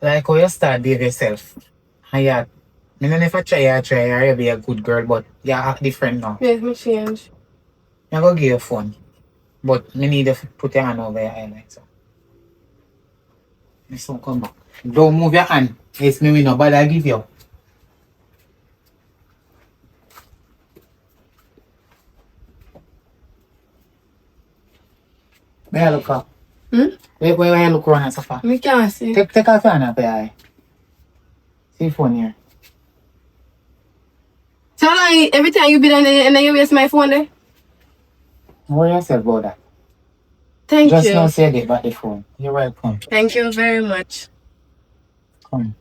like how you start behave yourself. And you, me no never try you be a good girl, but you act different now. Yes, me change. I'm gonna give you a phone. But me need to put your hand over your eye like so. Me soon come back. Don't move your hand. It's me no bother I give you. Where you look up? Where you look around so far? Me can't see. Take off your hand up your eye. See phone here. So how long every time you be there and then you waste my phone there? Worry yourself about that. Thank Just you. now say get back the phone. You're welcome. Thank you very much. Come.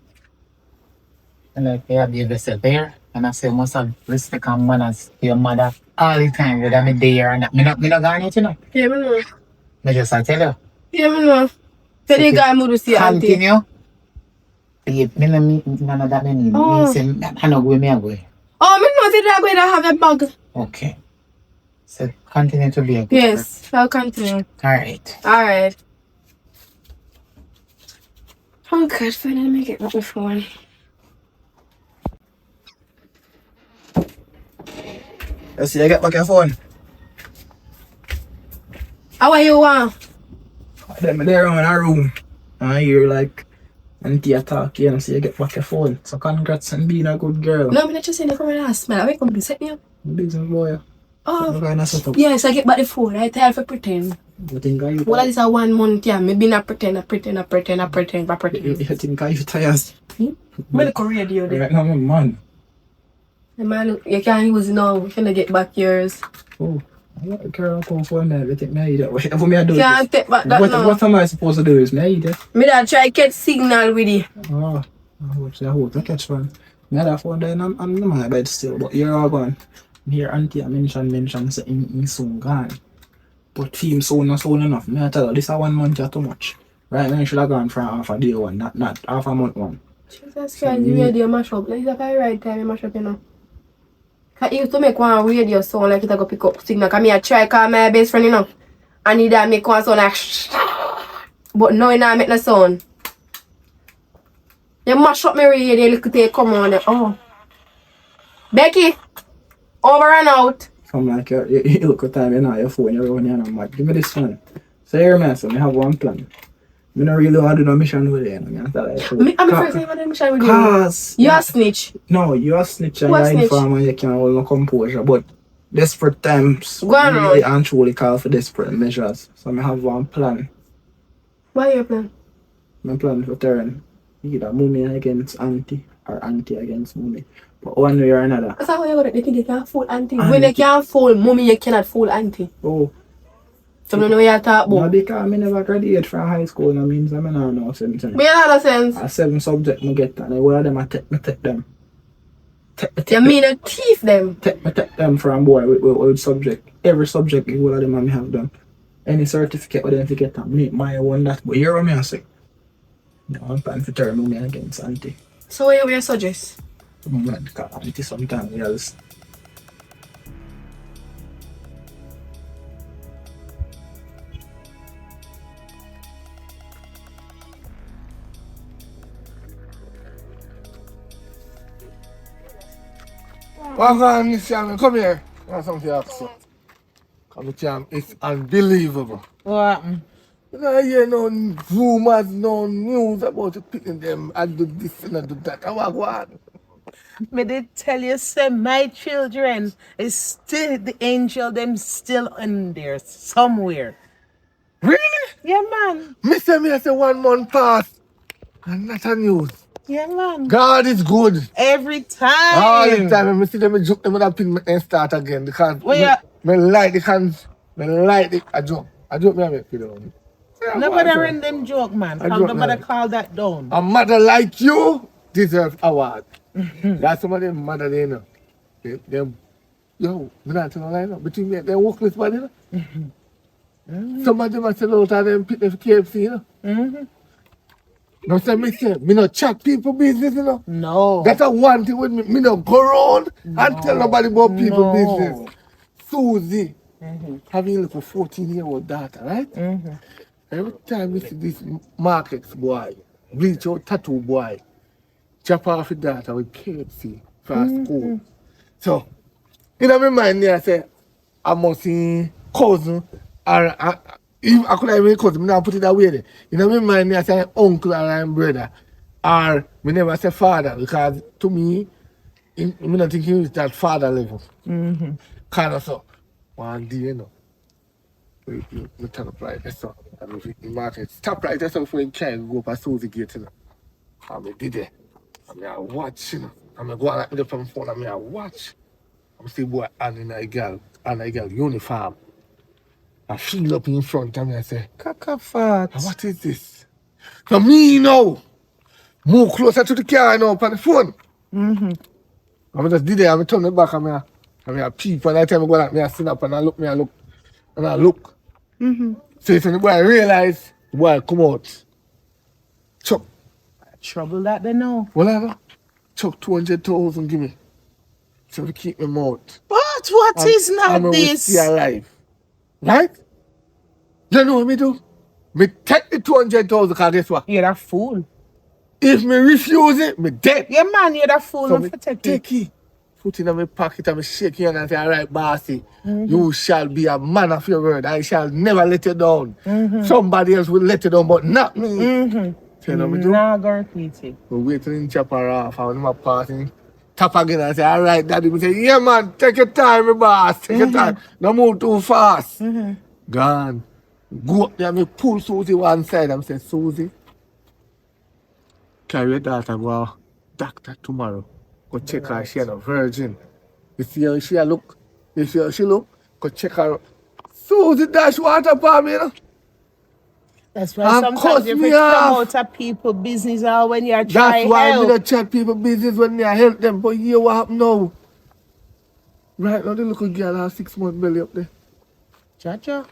And like you behave yourself here. And I say you must have respect and manners to your mother all the time, whether I'm there or not. Me not gone yet, you know. Yeah, me know. Me just I tell you. Yeah, me know. Tell the guy me to see Auntie. Continue. Babe, me no mean none of that me need. Oh. Me say I no go me a go. Oh, me know that I'm going to have a bag. Okay. So continue to be a good Yes, I'll continue. girl. Alright. Alright. Oh God, finally make it up my phone. You see, I get back your phone. How are you want? Then me there in a room. And I hear like Auntie attack you and see you get back your phone. So congrats on being a good girl. No, I'm not just saying to come and ask me. I wake up and set me up. Business boy. Oh, What kind of setup? yes, I get back the phone. I tell for pretend. You think you Well, this is a 1 month, yeah. Maybe not pretend. you think you tired? Me look a radio there. Right now, my man. The man, you can't use now. You can get back yours. Oh, I got a girl come for me. I take me either. Whatever me I do. Can't take back that now. What am I supposed to do? Is me either? Me that try get signal with it. Oh, I hope I catch one. Me had a phone there and I'm in my bed still. But you're all gone. Here Auntie I mention say in soon gone. But team soon enough. Me I tell her this a 1 month too much. Right now you should have gone for half a day one, not half a month one. Jesus Christ, the radio mash up. Like, it's the right time you mash up, you know. Cause it used to make one radio sound like it a go pick up signal. Cause me I try call my best friend, you know. And he that make one sound like but now it not make no sound. You mash up my radio, look at it come on there. Oh. Becky, over and out. Come like you look at time you know your phone, you're running and I'm like, give me this one. So here man, so I have one plan. I don't really want to do no mission with it. I'm first time I mission with you. Cause You a snitch. no, you a snitch and Who a you're snitch? informer and you can't hold no composure. But desperate times Go on, really Lord. and truly call for desperate measures. So I have one plan. What your plan? My plan for turn either Mummy against Auntie or Auntie against Mummy. But one way or another. That's how you got it. They think they can't fool auntie. When they can't fool mommy, you cannot fool auntie. Oh, So I know what you're talking no, about. because I never graduated from high school and that means I don't know something. Me not sense. A 7 subject I get and all of them I take them. You mean a thief them? Take them from boy with subject. Every subject all of them I have done. Any certificate with them to get them. Make my own that. But you're what me I say. No, I'm planning to turn me against Auntie. So what you suggest? I'm not because Auntie sometimes else. Walk on, Miss Sharmaine, come here. I have something to ask you. Come here, it's unbelievable. What happened? You know, I hear no rumors, no news about you picking them and do this and do that. I walk on. May they tell you, say, my children is still the angel, them still in there somewhere. Really? Yeah, man. Me say 1 month pass. And not a news. Yeah, man. God is good. Every time. All the time. I see them joke them with that pin and start again. Because me like the cans. Me like the a joke. A joke me I make video. Nobody run them joke, man. Nobody call that down. A mother like you deserves award. That's some of them mother they know. Them, yo, me not tell you, between me, they workless body, you know. Some of them are sell out of them pit for KFC, you know. No, say me say, me not chat people business, you know. No. That's a one thing with me. Me not go around and tell nobody about people business. Susie, having a little 14-year-old daughter, right? Every time you see this markets boy, bleach out tattoo boy, chop off the daughter with KFC for school. So, in my mind, I say, I must see cousin, or if I could have been cousin, I put it that way. There. In my mind, I say uncle or brother, or me never say father, because to me, I'm not thinking it's that father level. Kind of so. One day, you know. We turn up right there, so. And if the market stop right there, so before you can go past Susie gate, you know. And I did it. And I watch, you know. And I go on like from phone and I watch. I see boy and a girl uniform. I feel up in front of me, I say, Kakafat. what is this? So me now, move closer to the car now on the phone. I just did it, I turn it back and I peep and I tell me go like me I sit up and I look. So if the boy realize, the boy come out. Chuck. Trouble that they know. Whatever. Chuck 200,000 give me. So to keep my mouth. But what is not this? Stay alive. Right? You know what me do? Me take the 200,000 because guess what? You're a fool. If me refuse it, me dead. Yeah, man, you're a fool. So me take it. Put it in my pocket and me shake your hand and say, all right, bossy, you shall be a man of your word. I shall never let you down. Somebody else will let you down, but not me. So you know me do? Nah, go repeat it. We wait till him chop her off and when him a pass him, tap again and say, all right, daddy. We say, yeah, man, take your time, my boss. Take your time. Don't move too fast. Gone. Go up there and me pull Susie one side and say, Susie, carry your daughter go doctor tomorrow. Go check her, she ain't a virgin. You see how she look? You see how she look? Go check her. Susie dash water for me, you know? That's why sometimes you promote a people business or when you're trying That's why help. I don't chat people business when I help them. But here what happen now? Right now the little girl has 6 months belly up there. Cha-cha.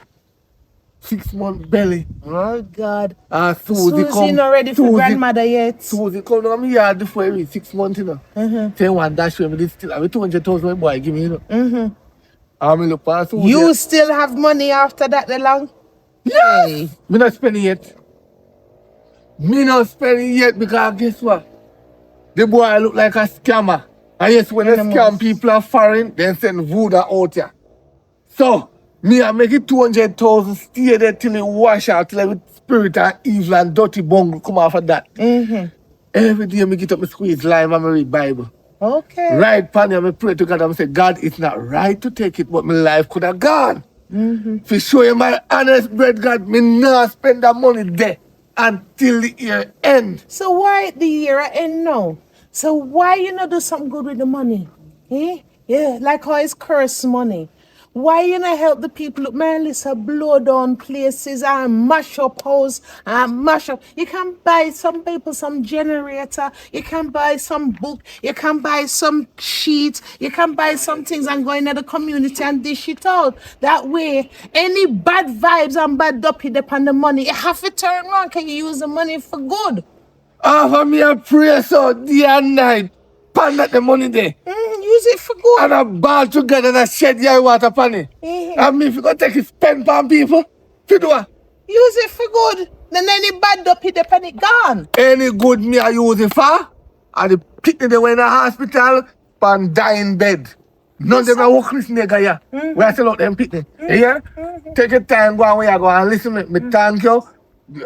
6 months belly. Oh, God. Susie come. not ready for grandmother yet. Susie come to me yard before every 6 months, you know. Say one dash for me, this still have 200,000 boy give me, you know. I'm look for Susie. You still have money after that long? Yes! Hey. Me not spending yet. Me not spending yet because guess what? The boy look like a scammer. And yes, when they scam people are foreign, they send voodoo out here. So, me I make it 200,000, stay there till it wash out, till every spirit and evil and dirty bungle come off of that. Every day I get up, I squeeze lime and I read Bible. Okay. Right, Panny, I pray to God and I say, God, it's not right to take it, but my life could have gone. For show you my honest bread, God, me not spend that money there until the year end. So why the year end now? So why you not do something good with the money? Eh? Yeah, like how it's cursed money. Why you not help the people? Look, man, listen, blow down places and mash up house and mash up. You can buy some people some generator. You can buy some book. You can buy some sheets. You can buy some things and go into the community and dish it out. That way, any bad vibes and bad duppy upon the money, you have to turn around. Can you use the money for good? After me a pray so day and night, pan that the money there. Use it for good. And a ball together and a shed your water pan it. And me if you go take it spend pan people, you do what? Use it for good. Then any bad up it upon it gone. Any good me I use it for? And the picnic they went in the hospital pan dying bed. None of them are work this nigga here. We are still out them picnic. You hear? Take your time, go and where you go and listen to me. Thank you.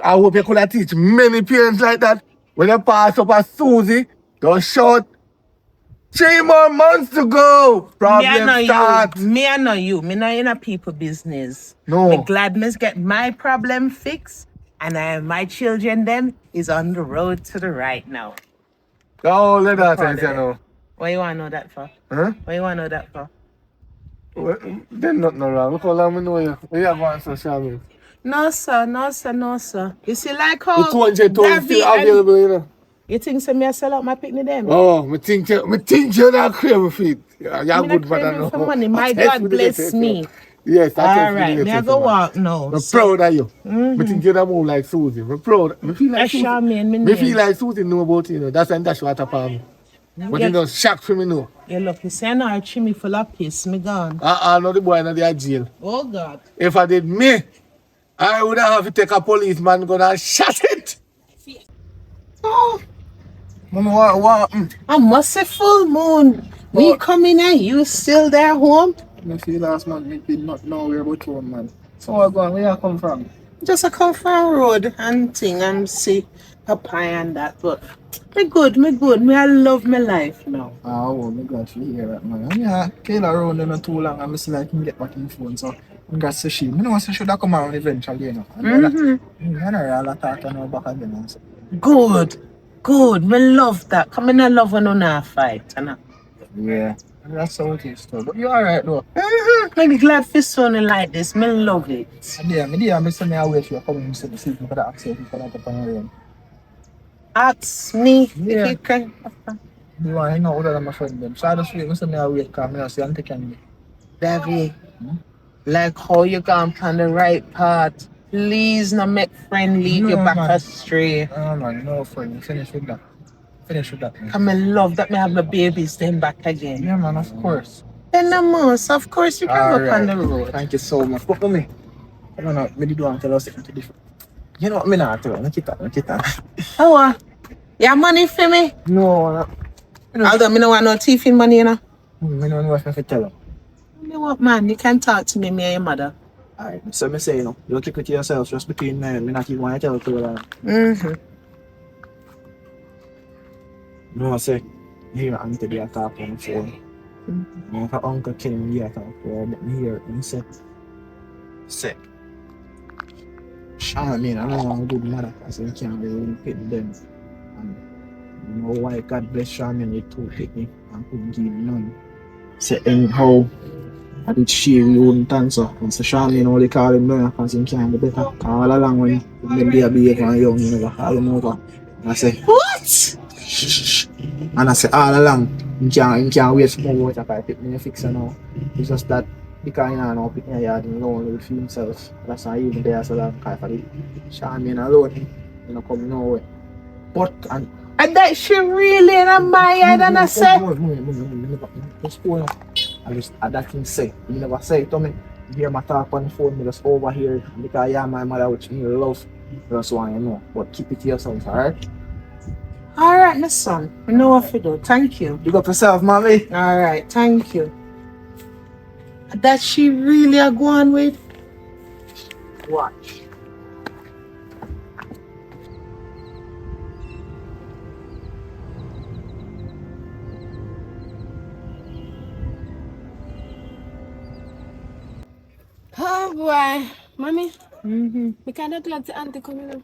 I hope you could have teach many parents like that. When you pass up a Susie, don't shout. 3 more months to go. Problem Me start. I know you. Me not in a people business. No. Me glad me get my problem fixed. And my children them is on the road to the right now. Oh, let that proud say of no. What you want to know that for? Huh? What you want to know that for? Well, then nothing wrong. Look how long I know you. Where you going to Sharmaine? No, sir. No, sir. No, sir. You see, like The how 200,000 still Davi available, you know. You think so me I sell out my picnic them? Oh, me think you're not crazy feet. You're Me good not for that craving now. for money. My That's God what bless it is, me. Yes, that's All what right, me I go walk now. I'm So, proud of you. Me think you're not move like Susie. I'm proud. Me feel like Susie. Sharmaine, me Me name. feel like Susie know about you know. That's what happened me. But you know, shock for me now. You look, you say no, I chimney full of piss. Me gone. No, the boy in the jail. Oh God. If I did me, I would have to take a policeman gun and shot it. Oh, Mama, what happened? I must say full moon. Me coming and you still there home? I feel last month me did not know where about home, man. So what going? Where you come from? Just a come from road and thing and see papaya and that. But me good. Me I love my life now. Oh, me glad to hear that, man. And yeah, Kayla around there not too long and I see like him get back in phone, so I'm glad to see. I know she should have come around eventually, you know. And I know I'll talk to her back again. And so. Good. Me love that. Come in, I love when you not fight. And Yeah, that's how it is too. But you alright though. I'm glad for sounding like this. Me love it. And yeah, me say me I wait for you coming to see if you could access if you could have on your own. Ask me Yeah. if you can. You want to hang out with other my friend them. So I just wait, me say me I wait because I see Auntie Candy. Davi, like how you gone on the right path. Please not make friend lead you No, back man. astray. Oh man, no friend. Finish with that. Man. Come and love that me have my babies then back again. Yeah man, of course. Then the most, of course you can go on the road. Thank you so much. But for me, I don't know, me did want to tell us something different. You know what me not tell? Make it up. Oh, you have money for me? No, Although me no want no teeth in money, you know. me don't know if I can tell you. You what man, you can talk to me and your mother. Alright, so me say, you know, you keep it to yourself just between me not even want to tell you. No, I say, here Auntie they talk on the phone. My uncle came here talk but me hear him say, Sharmaine, I don't want to do mother because I can't really pit them. And you know why God bless Sharmaine with 2 kidney and couldn't give me none. Say anyhow, I did share your own answer. And so Sharmaine only call him now because he can't be better. All along when them be a behave and young, you never call him over. And I say, What? shh. And I say all along, you can't wait for more water pipe pick me fix it now. It's just that because you know pick me yard alone with himself. That's not even there so long because for the Sharmaine alone, you know come nowhere. But And that she really in my head and I say, just go on. I just that thing say. You never say it to me. You hear my talk on the phone, me just overhear it because you're my mother which me love. That's why you know. But keep it to yourself, alright? alright, my son. I know what to do. Thank you. Big up yourself, mommy. Alright, thank you. That she really a go on with? Watch. Oh boy. Mommy, we can't glad to Auntie coming up.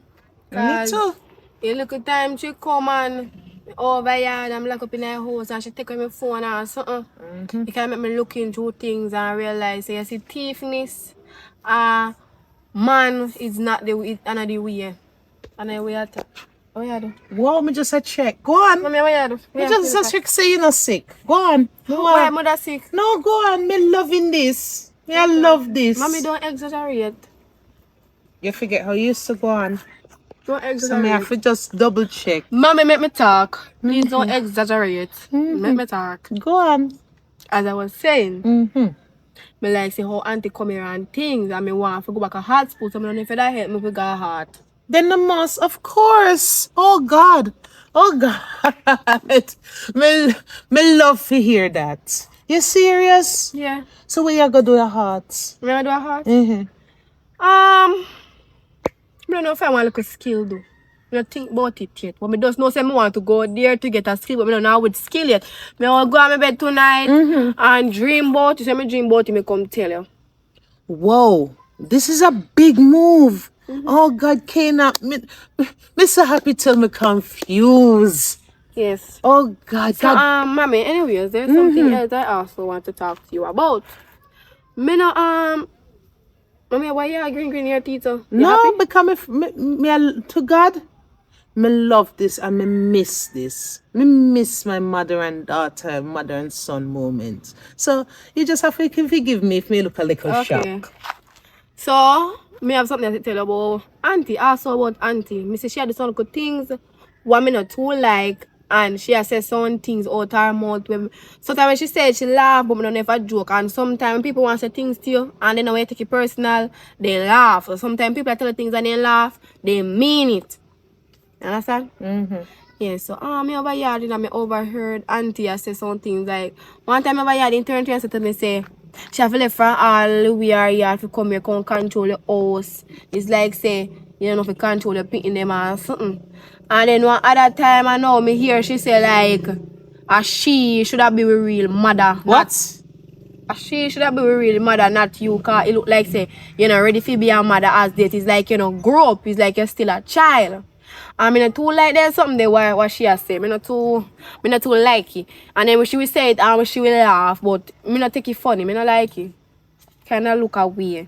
Me too. You look at time she come and over here and I'm locked up in her house and she take my phone or something. You can make me look into things and realize you see thiefness. Man is not the another way. Another way at what you do? Wow, me just a check. Go on. Mommy, what you do? Me just a check say you're not sick. Go on. Why mother sick? No, go on. Me loving this. Me I love this. Mommy, don't exaggerate. You forget how you used to go on. Don't So me exaggerate. have to just double check. Mommy, make me talk. Please don't exaggerate. Make me talk. Go on. As I was saying, me like say how Auntie come here and things and me want to go back a hot spot. So I don't know if that help me with a heart. Then the must, of course. Oh God. me love to hear that. You serious? Yeah. So where you gonna do your heart? Me want to do a heart? Mm-hmm. I don't know if I want to look a skill though. I don't think about it yet. But I just know say I want to go there to get a skill, but I don't know with skill yet. I want to go on my bed tonight and dream about it. So I dream about it, I come tell you. Whoa, this is a big move. Oh God, Kayla, me so happy till me confused. Yes. Oh God, So, God. mommy, anyways, there's something else I also want to talk to you about. Me no, mommy, why you green your teeth? You No, happy? because to God, me love this and me miss this. Me miss my mother and daughter, mother and son moments. So you just have to forgive me if me look a little Okay. shocked. So, me have something to tell you about Auntie. Also about Auntie. Me say she had some good things, what me not too like, and she has said some things out her mouth. Sometimes when she said she laugh, but me don't never joke. And sometimes people want to say things to you, and then when you take it personal, they laugh. So sometimes people tell you things and they laugh, they mean it. You understand? Yeah, so me over here, and I overheard Auntie say some things like one time over here, they turned to and said to me say she have left from all we are here to come here come control the house. It's like say you don't know if you control the picking them or something. And then one other time I know me hear she say like she should have been a real mother. What? She should have been a real mother, not you, cause it look like say you're not ready to be a mother as that. It's like grow up, it's like you're still a child. I mean, not too like there's something there what she has said. Me not too like it. And then when she will say it and when she will laugh, but me not take it funny, me not like it. Kinda look away.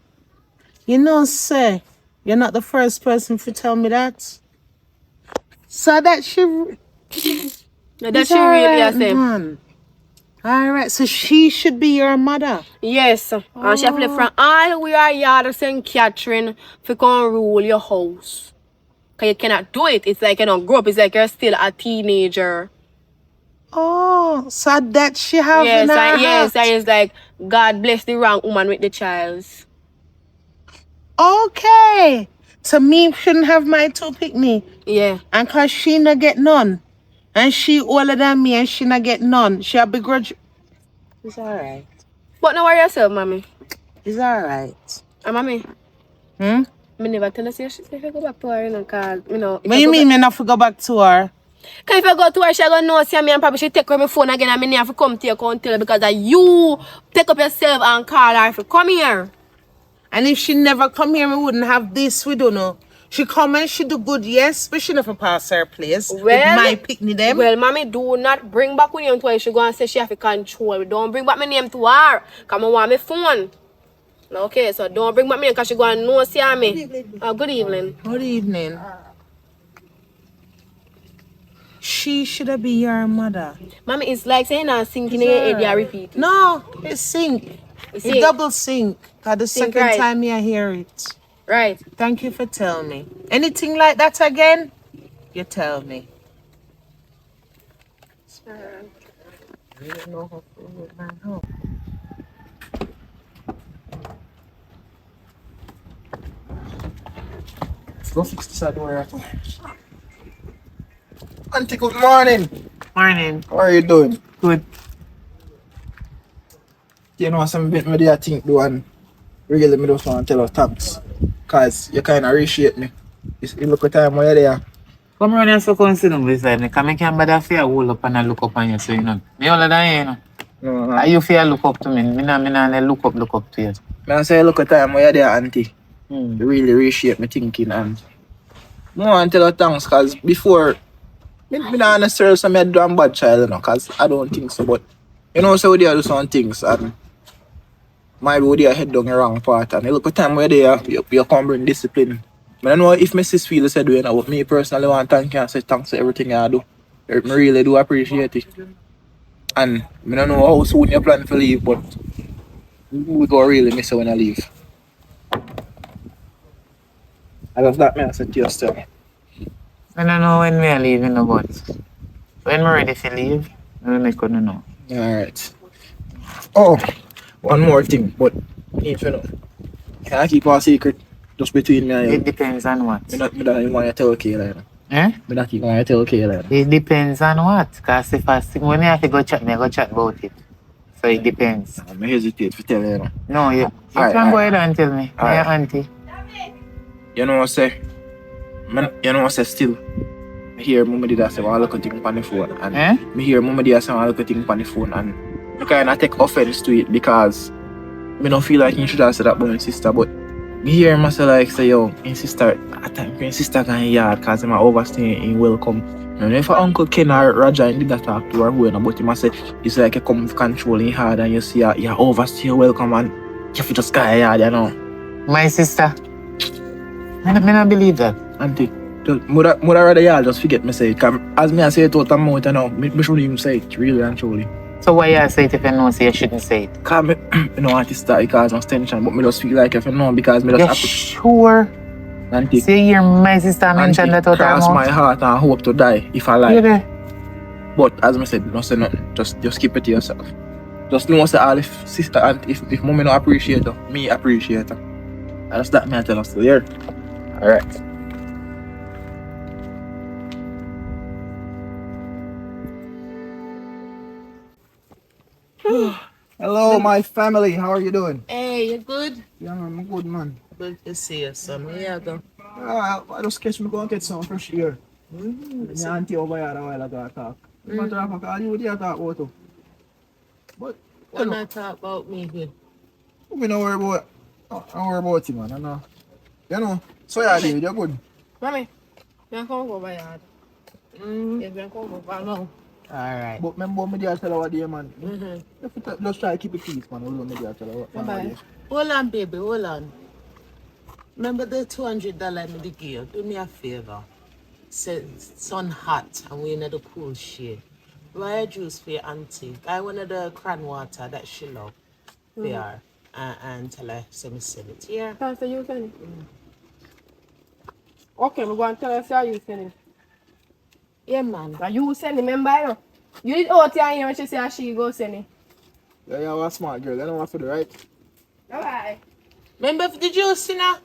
You know, sir, you're not the first person to tell me that. So that she... That she really has said. man. All right, so she should be your mother. Yes. And she have left from all we are here to St. Catherine to come rule your house. Cause you cannot do it. It's like you don't grow up. It's like you're still a teenager. Oh, so that she have Yes, in her and yes, heart. and it's like God bless the wrong woman with the child. Okay. So me shouldn't have my two picnic. Yeah. And cause she not get none. And she older than me and she not get none. She a begrudge. It's alright. But don't worry yourself, mommy. It's alright. And mommy. Hmm? Me never tell her say if I go back to her, cause What you mean me not to go back to her? Cause if I go to her, she gonna know see me and probably she take her my phone again and me have to come to your and tell her because that you take up yourself and call her if you come here. And if she never come here, we wouldn't have this. We don't know. She come and she do good, yes, but she never pass her place. With my picnic them. Well, mommy, do not bring back with you to her. She go and say she have to control. Don't bring back my name to her. Cause I want my phone. Okay, so don't bring back me because she go and know see me. Good evening. Good evening. She should have been your mother. Mommy, it's like saying I'm sinking in your head, you repeat. No, it sink. It double sink. Cause the Sink, second right. time you hear it. Right. Thank you for telling me. Anything like that again, you tell me. I don't know how to hold my home. Go fix this door. Auntie, good morning. Morning. How are you doing? Good. You know some bit me there think do and really me just want to tell her thanks. Cause you kinda appreciate me. You look at time where you're there. Come around and so come sit down beside me. Cause I can't bother fear hold up and I look up on you, so you know. Me older than you, you know. No, Are you fear look up to me? Me nah look up to you. I say look at time where you're there, Auntie. You really appreciate me thinking and I want to tell her thanks cause before me not necessarily say me do a bad child, you know, cause I don't think so, but you know so they do some things and my body head down the wrong part and you look at time where they are, you come bring discipline. I don't know if my sis feel said doing but me personally want to thank you and say thanks for everything I do. I really do appreciate it. And I don't know how soon you plan to leave, but we go really miss you when I leave. I love that man said to you still. I don't know when me leave, you know, but when I'm ready to leave, I couldn't know. Alright. Oh, one more thing, but need to know. Can I keep our secret just between me and you? It depends on what. Me not even want to tell Kayla, you know. Eh? Me not even want to tell Kayla. It depends on what. Because if I think when I have to go chat, I go chat about it. So it depends. I hesitate to tell you, you know. No, you Alright, can go ahead and tell me. Alright. Yeah, auntie. You know what I say? you know, I say still. I hear Mama did say, I look at things on the phone. And me hear Mama did say, I look at things on the phone. And I kind of take offense to it because I don't feel like you should have said that about my sister. But me hear myself like say, yo, my sister, at times my sister can yard because I'm overstaying in welcome. And if Uncle Ken or Raja did not talk to her, but him say, it's like you come with controlling hard and you see you're overstay welcome and you have to just go yard, you know. My sister. I don't believe that. Auntie. Mother rather y'all just forget me say it. As me I say it out of mouth now, me shouldn't even say it, really and truly. So why you say it if you know say you shouldn't say it? Because me, you know, want to start cause no tension, but me just feel like if you know because me just happy. Sure? Auntie. Say you're my sister mention that out of cross mouth. my heart and hope to die if I lie. Yeah. But as I said, don't say nothing. Just keep it to yourself. Just know say all if sister and if mommy don't appreciate her, me appreciate her. And that's that me I tell her still here. Alright. Hello, my family. How are you doing? Hey, you good? Yeah, man, I'm good, man. Good to see you, son. Where you go? I just catch me go and get some fresh air. My auntie over here a while ago talk. Matter of fact, you would talk about too. But When I talk about me good. we don't worry about you, man. I know. You know. So yeah, David, you're good. Mommy, you come over yard. You can come over now. Alright. But remember me there tell her what day, man. Mm-hmm. If you just try to keep it peace, man. Hold me there tell her what Bye-bye. Hold on, baby, hold on. Remember the $200 me give you? Do me a favor. Say sun hot and we in the cool shade. Buy a juice for your auntie. Buy one of the cran water that she love for her. And tell her send me send it. Yeah. Pastor, you send it? Okay, I'm going to tell her say you send it. Yeah, man. But you send it, remember? You did out here and when she say she go send it. Yeah, you're a smart girl. I know what to do, right? Alright. Remember the juice, you know?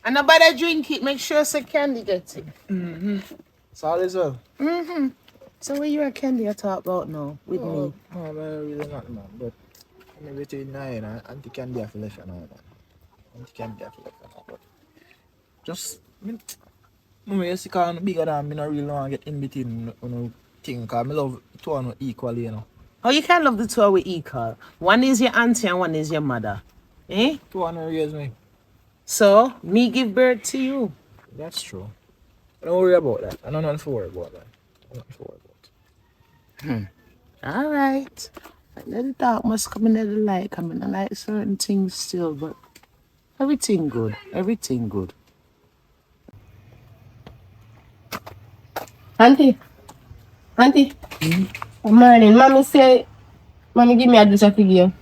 And nobody drink it. Make sure say Candy gets it. It's all as well. So what you and Candy are talk about now with me? No, man, really not, man. But I'm between 9 and Auntie Candy have left now, man. Auntie Candy have left now. But just, you see, because I'm bigger than me, I really want to get in between, you know, thing, because I love two of them equally, you know. Oh, you can't love the two with equal. One is your auntie and one is your mother. Eh? Two of them raise me. So, me give birth to you. That's true. Don't worry about that. I don't know to worry about that. I'm not to worry about it. All right. Let the dark must come in the light. I mean, I like certain things still, but everything good. Everything good. Auntie. Auntie. Good morning. Mommy say, Mommy give me a juice of figure.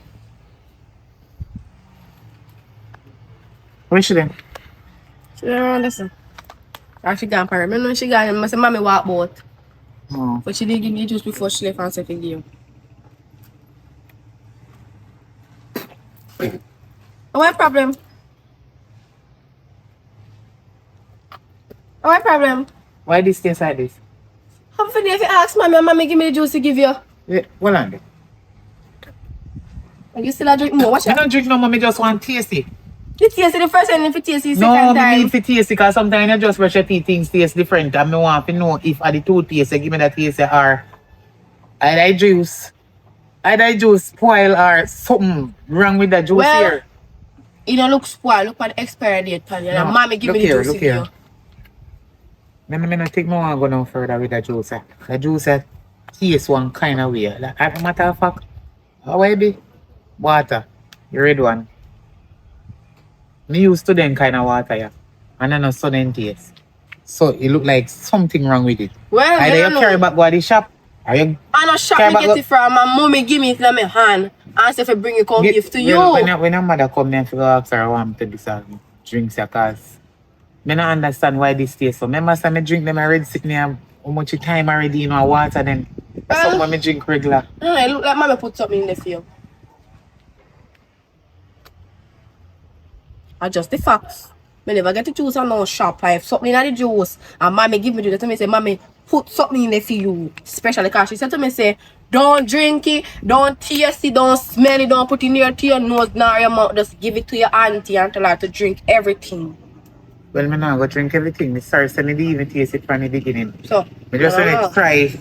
Where she then? She don't listen. Or she gone for her. I know she gone. I say, Mommy walk boat. Oh. But she did give me juice before she left and said figure. What problem? What problem? Why this taste like this? I'm for if you ask Mommy and Mommy give me the juice to give you. Yeah, hold on. And you still a drink more. Watch I out. don't drink no more, me just want tasty. You taste it the first time, if you taste it the No, second me time. need to taste it because sometimes you just brush your teeth, things taste different. And I want to know if at the toothpaste you give me that taste or either juice spoil or something wrong with the juice Well, here. it don't look spoiled. Look at the expiry date, Tanya. No, And Mommy give look me the here, juice look to give here. you. Me not think I go no further with the juice. The juice taste one kind of way. Like, as a matter of fact, how it be? Water. The red one. Me use student kind of water, yeah. And I know student taste. So it look like something wrong with it. Well, Either I you don't carry know. back go to the shop, or you I know shop carry me back get it from. My mommy give me it in my hand. And say if I bring it come give to you. Well, when your mother come there, I figure ask her I want to do some drinks, because I don't understand why this tastes so. Remember, I drink them already sitting here how much time already, you know, water, then that's something when I drink regular. It look like Mommy put something in there for you. I just the facts. Me never get the juice on no shop. I have something in the juice. And Mommy give me the juice. To me say, Mommy, put something in there for you. Especially because she said to me, say, don't drink it, don't taste it, don't smell it, don't put it near to your nose nor your mouth. Just give it to your auntie and tell her to drink everything. Well, me now go drink everything. Me sorry, so me didn't even taste it from the beginning. So, Me just want to try,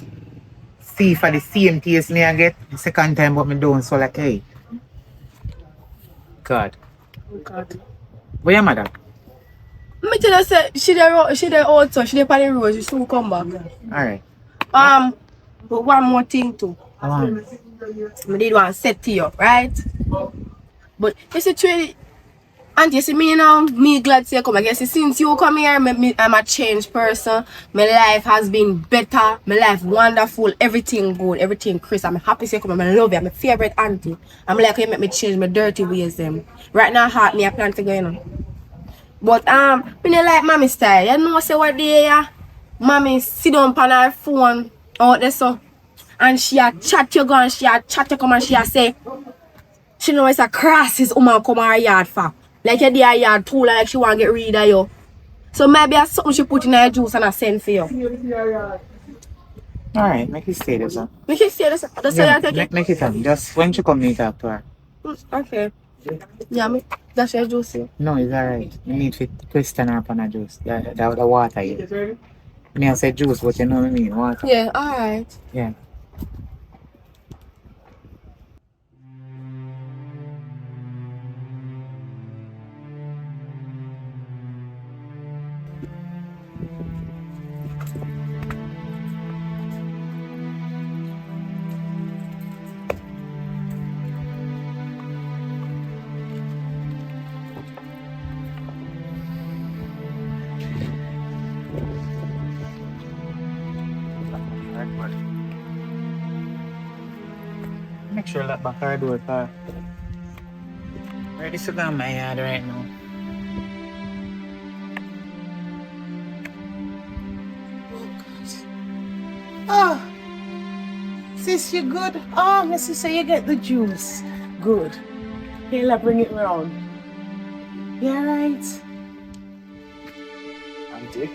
see for the same taste me I get the second time, but me don't. So like, hey, God. God. Where your mother? Me tell her say she there out, so she there on the road, she soon come back. Alright. But one more thing too. I I did want to set to you, right? But you see, truly, and you see me now, me glad to come. I guess since you come here, I'm a changed person. My life has been better. My life wonderful. Everything good. Everything crisp. I'm happy to come. I love you. I'm my favorite auntie. I'm like, you make me change my dirty ways them. Right now, heart me, I plan to go, you know. But me not like mommy style. You know say what day yeah? Mommy sit down on her phone out there so, and she a chat you go and she a chat you come and she a say she know it's a crosses woman come her yard for. Like you dey her yard too like she want get rid of you. So maybe it's something she put in her juice and I send for you. Alright, make it stay there, sir. Make she say this. That's how you take it. Make it come. Just when you come meet talk to her. Okay. Yeah, me. That's your juice. Yeah. No, it's alright. You need to question her upon her juice. The water here. Me I say juice, but you know what I mean, water. Yeah, alright. Yeah. Make sure that back her door car. Ready to go in my yard right now. Oh, sis, you good? Oh, my sister, you get the juice. Good. Kayla, bring it round. You alright? Auntie.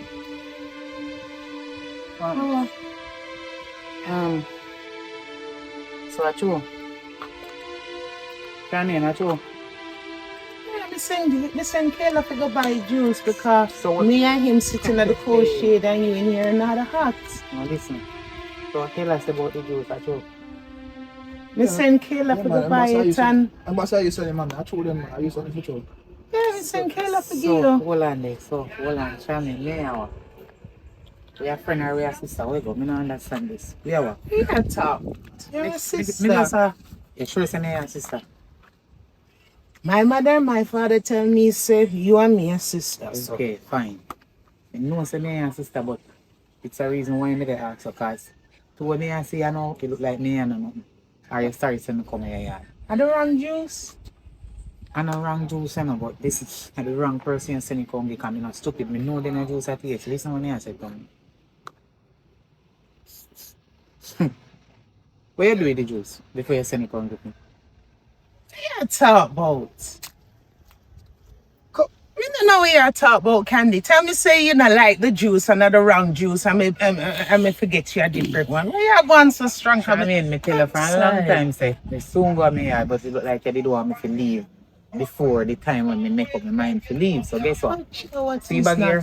Oh. So I chew. Can you not chew? Yeah, listen, Kayla to go buy juice because me and him sitting at the cold shade and you in here and not hot. No, listen. So tell us about the juice I chew. Listen, Kayla to go buy it and... I'm about to say you selling, man. I told them I use something for sure. Yeah, listen, Kayla to give So, you. hold on there. So, hold on. Sharmaine, me and what? We are friend or we are sister. Where go? Me don't understand this. We are what? We can talk. You're a sister. Me just you sure say me and sister? My mother and my father tell me, say, you and me a sister. So. Okay, fine. I know say me and sister, but it's a reason why me dey ask you, cause to what me and say I know, it look like me and nothing. Are you sorry to me come here yard? Are the wrong juice? I know wrong juice, you know, but this is the wrong person you send me come because I'm not stupid. Me know they no juice at taste. Listen when I say to me. What you do with the juice before you send it come with me? What you talk about? Me don't know what you talk about, Candy. Tell me say you not like the juice and not the wrong juice and me forget you a different one. Why you going so strong? I mean, me tell you for a long time say, me soon go me here, but it look like you did want me to leave before the time when me make up my mind to leave. So guess what? See back here?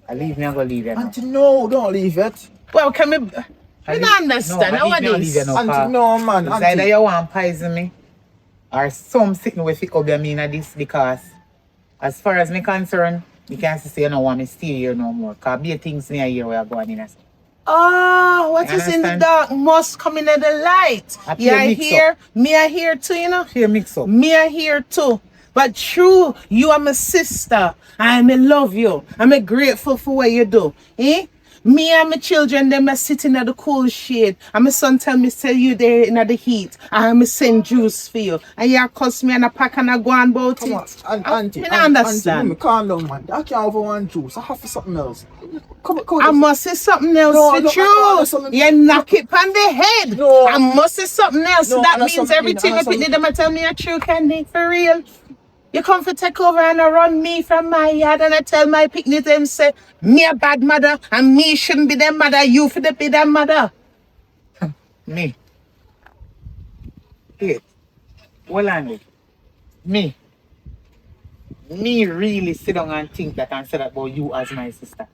I leave me, I'm gonna leave you now. Auntie, no, don't leave it. Well, can me... I don't understand. No, What is this? Auntie, no, man. It's either you want to poison me or some sitting with it up there mean at this because as far as me concerned, you can't say you don't want me to stay here no more. Because be things near here where I'm going in. Oh, what is in the dark must come in the light. You are here, me are here too, you know? Here mix up. Me are here too. But true, you are my sister. I love you. I'm grateful for what you do. Eh? Me and my children, them are sitting at the cool shade. And my son tell me, tell you there in the heat. I'm send juice for you. And you cuss me and a pack and I go on about Come it. on, Auntie, I understand. Auntie, calm down, man. I can't have one juice. I have for something else. Come on. I must say something else with you. You knock it on the head. No. I must say something else. No, That means everything I pick them and tell me a true Candy for real. You come for take over and run me from my yard and I tell my picnic them say me a bad mother and me shouldn't be their mother, you for the be their mother. Me. Wait. Hold on. Me. me really sit down and think that and say that about you as my sister.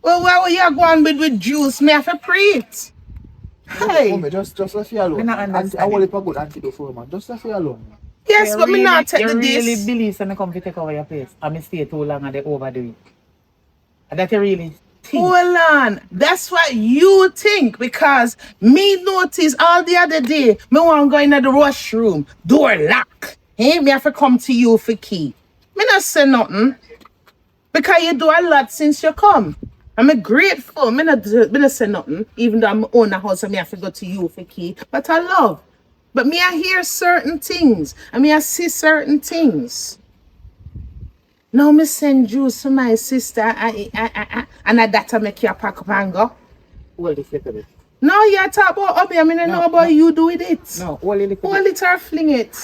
Well, why were you going with juice? Me have to preach. Hey. Mommy, just let you alone. Me not I understand want it. it for good antidote for you, man. Just let you alone. Yes, but me not take you the really this. believe when I come to take over your place. I me stay too long and they overdo it. And that you really think. Hold on. That's what you think because me notice all the other day, me want to go in the washroom, door lock. Hey, me have to come to you for key. Me not say nothing because you do a lot since you come. I'm grateful. Me not say nothing, even though I'm own a house and me have to go to you for key. But I love. But me I hear certain things and me I see certain things. Now me send juice to my sister and that I make you pack up and go. Hold this little bit. No, you talk about hubby, I mean I know about you do with it. No, hold it little Hold bit. it or fling it.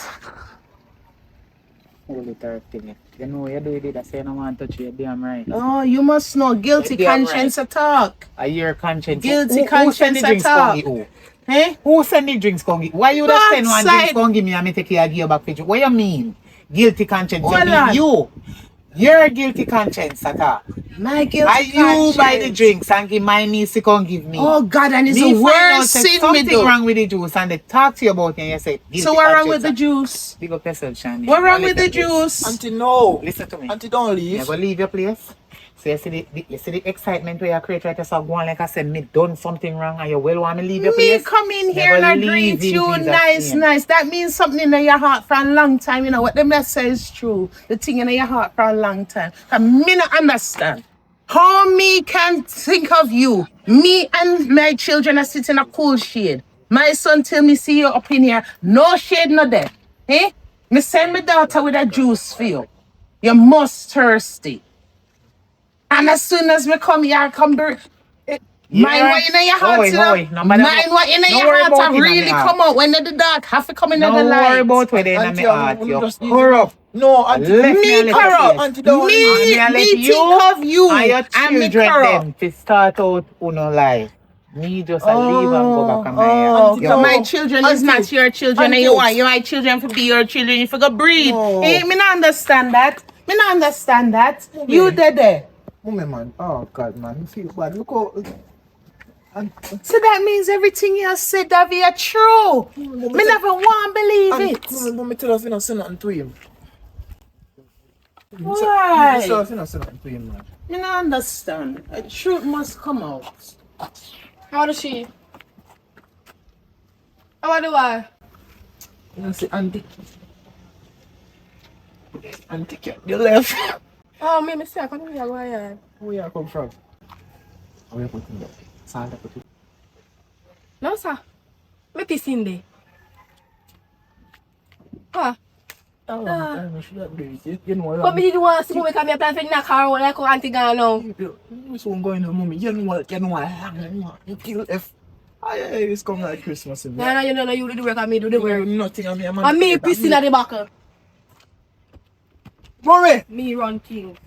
Hold it or thing it. You know you do it, I say I don't want to touch you, damn right. Oh, you must know. Guilty Yeah, damn conscience attack. I hear conscience. Guilty Who send the conscience drinks attack. come give who? Eh? Who send the drinks come give? Why you just send one Backside. drinks come give me and me take care of you back picture? What you mean? Guilty conscience. Hold You on. mean you. Your guilty conscience attack. My guilty Are conscience. you buy the drinks and give my niece to come give me? Oh God, and it's me the find out worst that sin me something do. wrong with the juice and they talk to you about it and you say guilty So what wrong conscience. with the juice? Big up yourself, Shani. What wrong with the Listen, juice? Auntie, no. Listen to me. Auntie, don't You leave. go leave your place. So you see the excitement where you create right, so go on like I said, me done something wrong and you well want me leave your Me place. come in Me here go and I leave greet in you Jesus' nice, name. nice. That means something in your heart for a long time. You know what them that say is true. The thing in your heart for a long time. And me not understand. How me can think of you? Me and my children are sitting in a cool shade. My son tell me see you up in here. No shade, no there. Eh? Me send my daughter with a juice for you. You must thirsty. And as soon as me come here, I come bring. Mind what in your heart, you know? Mind what in your heart have really come out when the dark have to come in the No light. worry about whether in Auntie, my heart I'm you're just corrupt. No, Auntie. Me corrupt. Auntie, don't Me I let think of you and your and me children corrupt. them to start out uno life. Me just a leave and go back on my Auntie, So no. my children is not Auntie, your children and Auntie. you want my children to be your children. You forgot breed. No. Hey, me not understand that. Me not understand that. You dead there. Mommy, man. Oh, God, man. You feel bad. Look how... So that means everything you said, Davi, are true. Me never want to believe it. Mommy, tell us you don't say nothing to him. Why? Tell us you don't say nothing to him, man. Me not understand. The truth must come out. How does she? How do I? You know, say, Auntie, you left. Oh, me mistake. I don't know where I am. Where you come from? Where you put him there? Santa put him. No, sir. Me this in there. Ah. I know she not do it. You know But me didn't want to see me come here playing for the car like Auntie Candy now. You so going on, mommy. You know what? You kill F. It's come like Christmas. You know, you do the work and me do the work. Nothing on me. And me pissing at the back. Mommy! Me run things.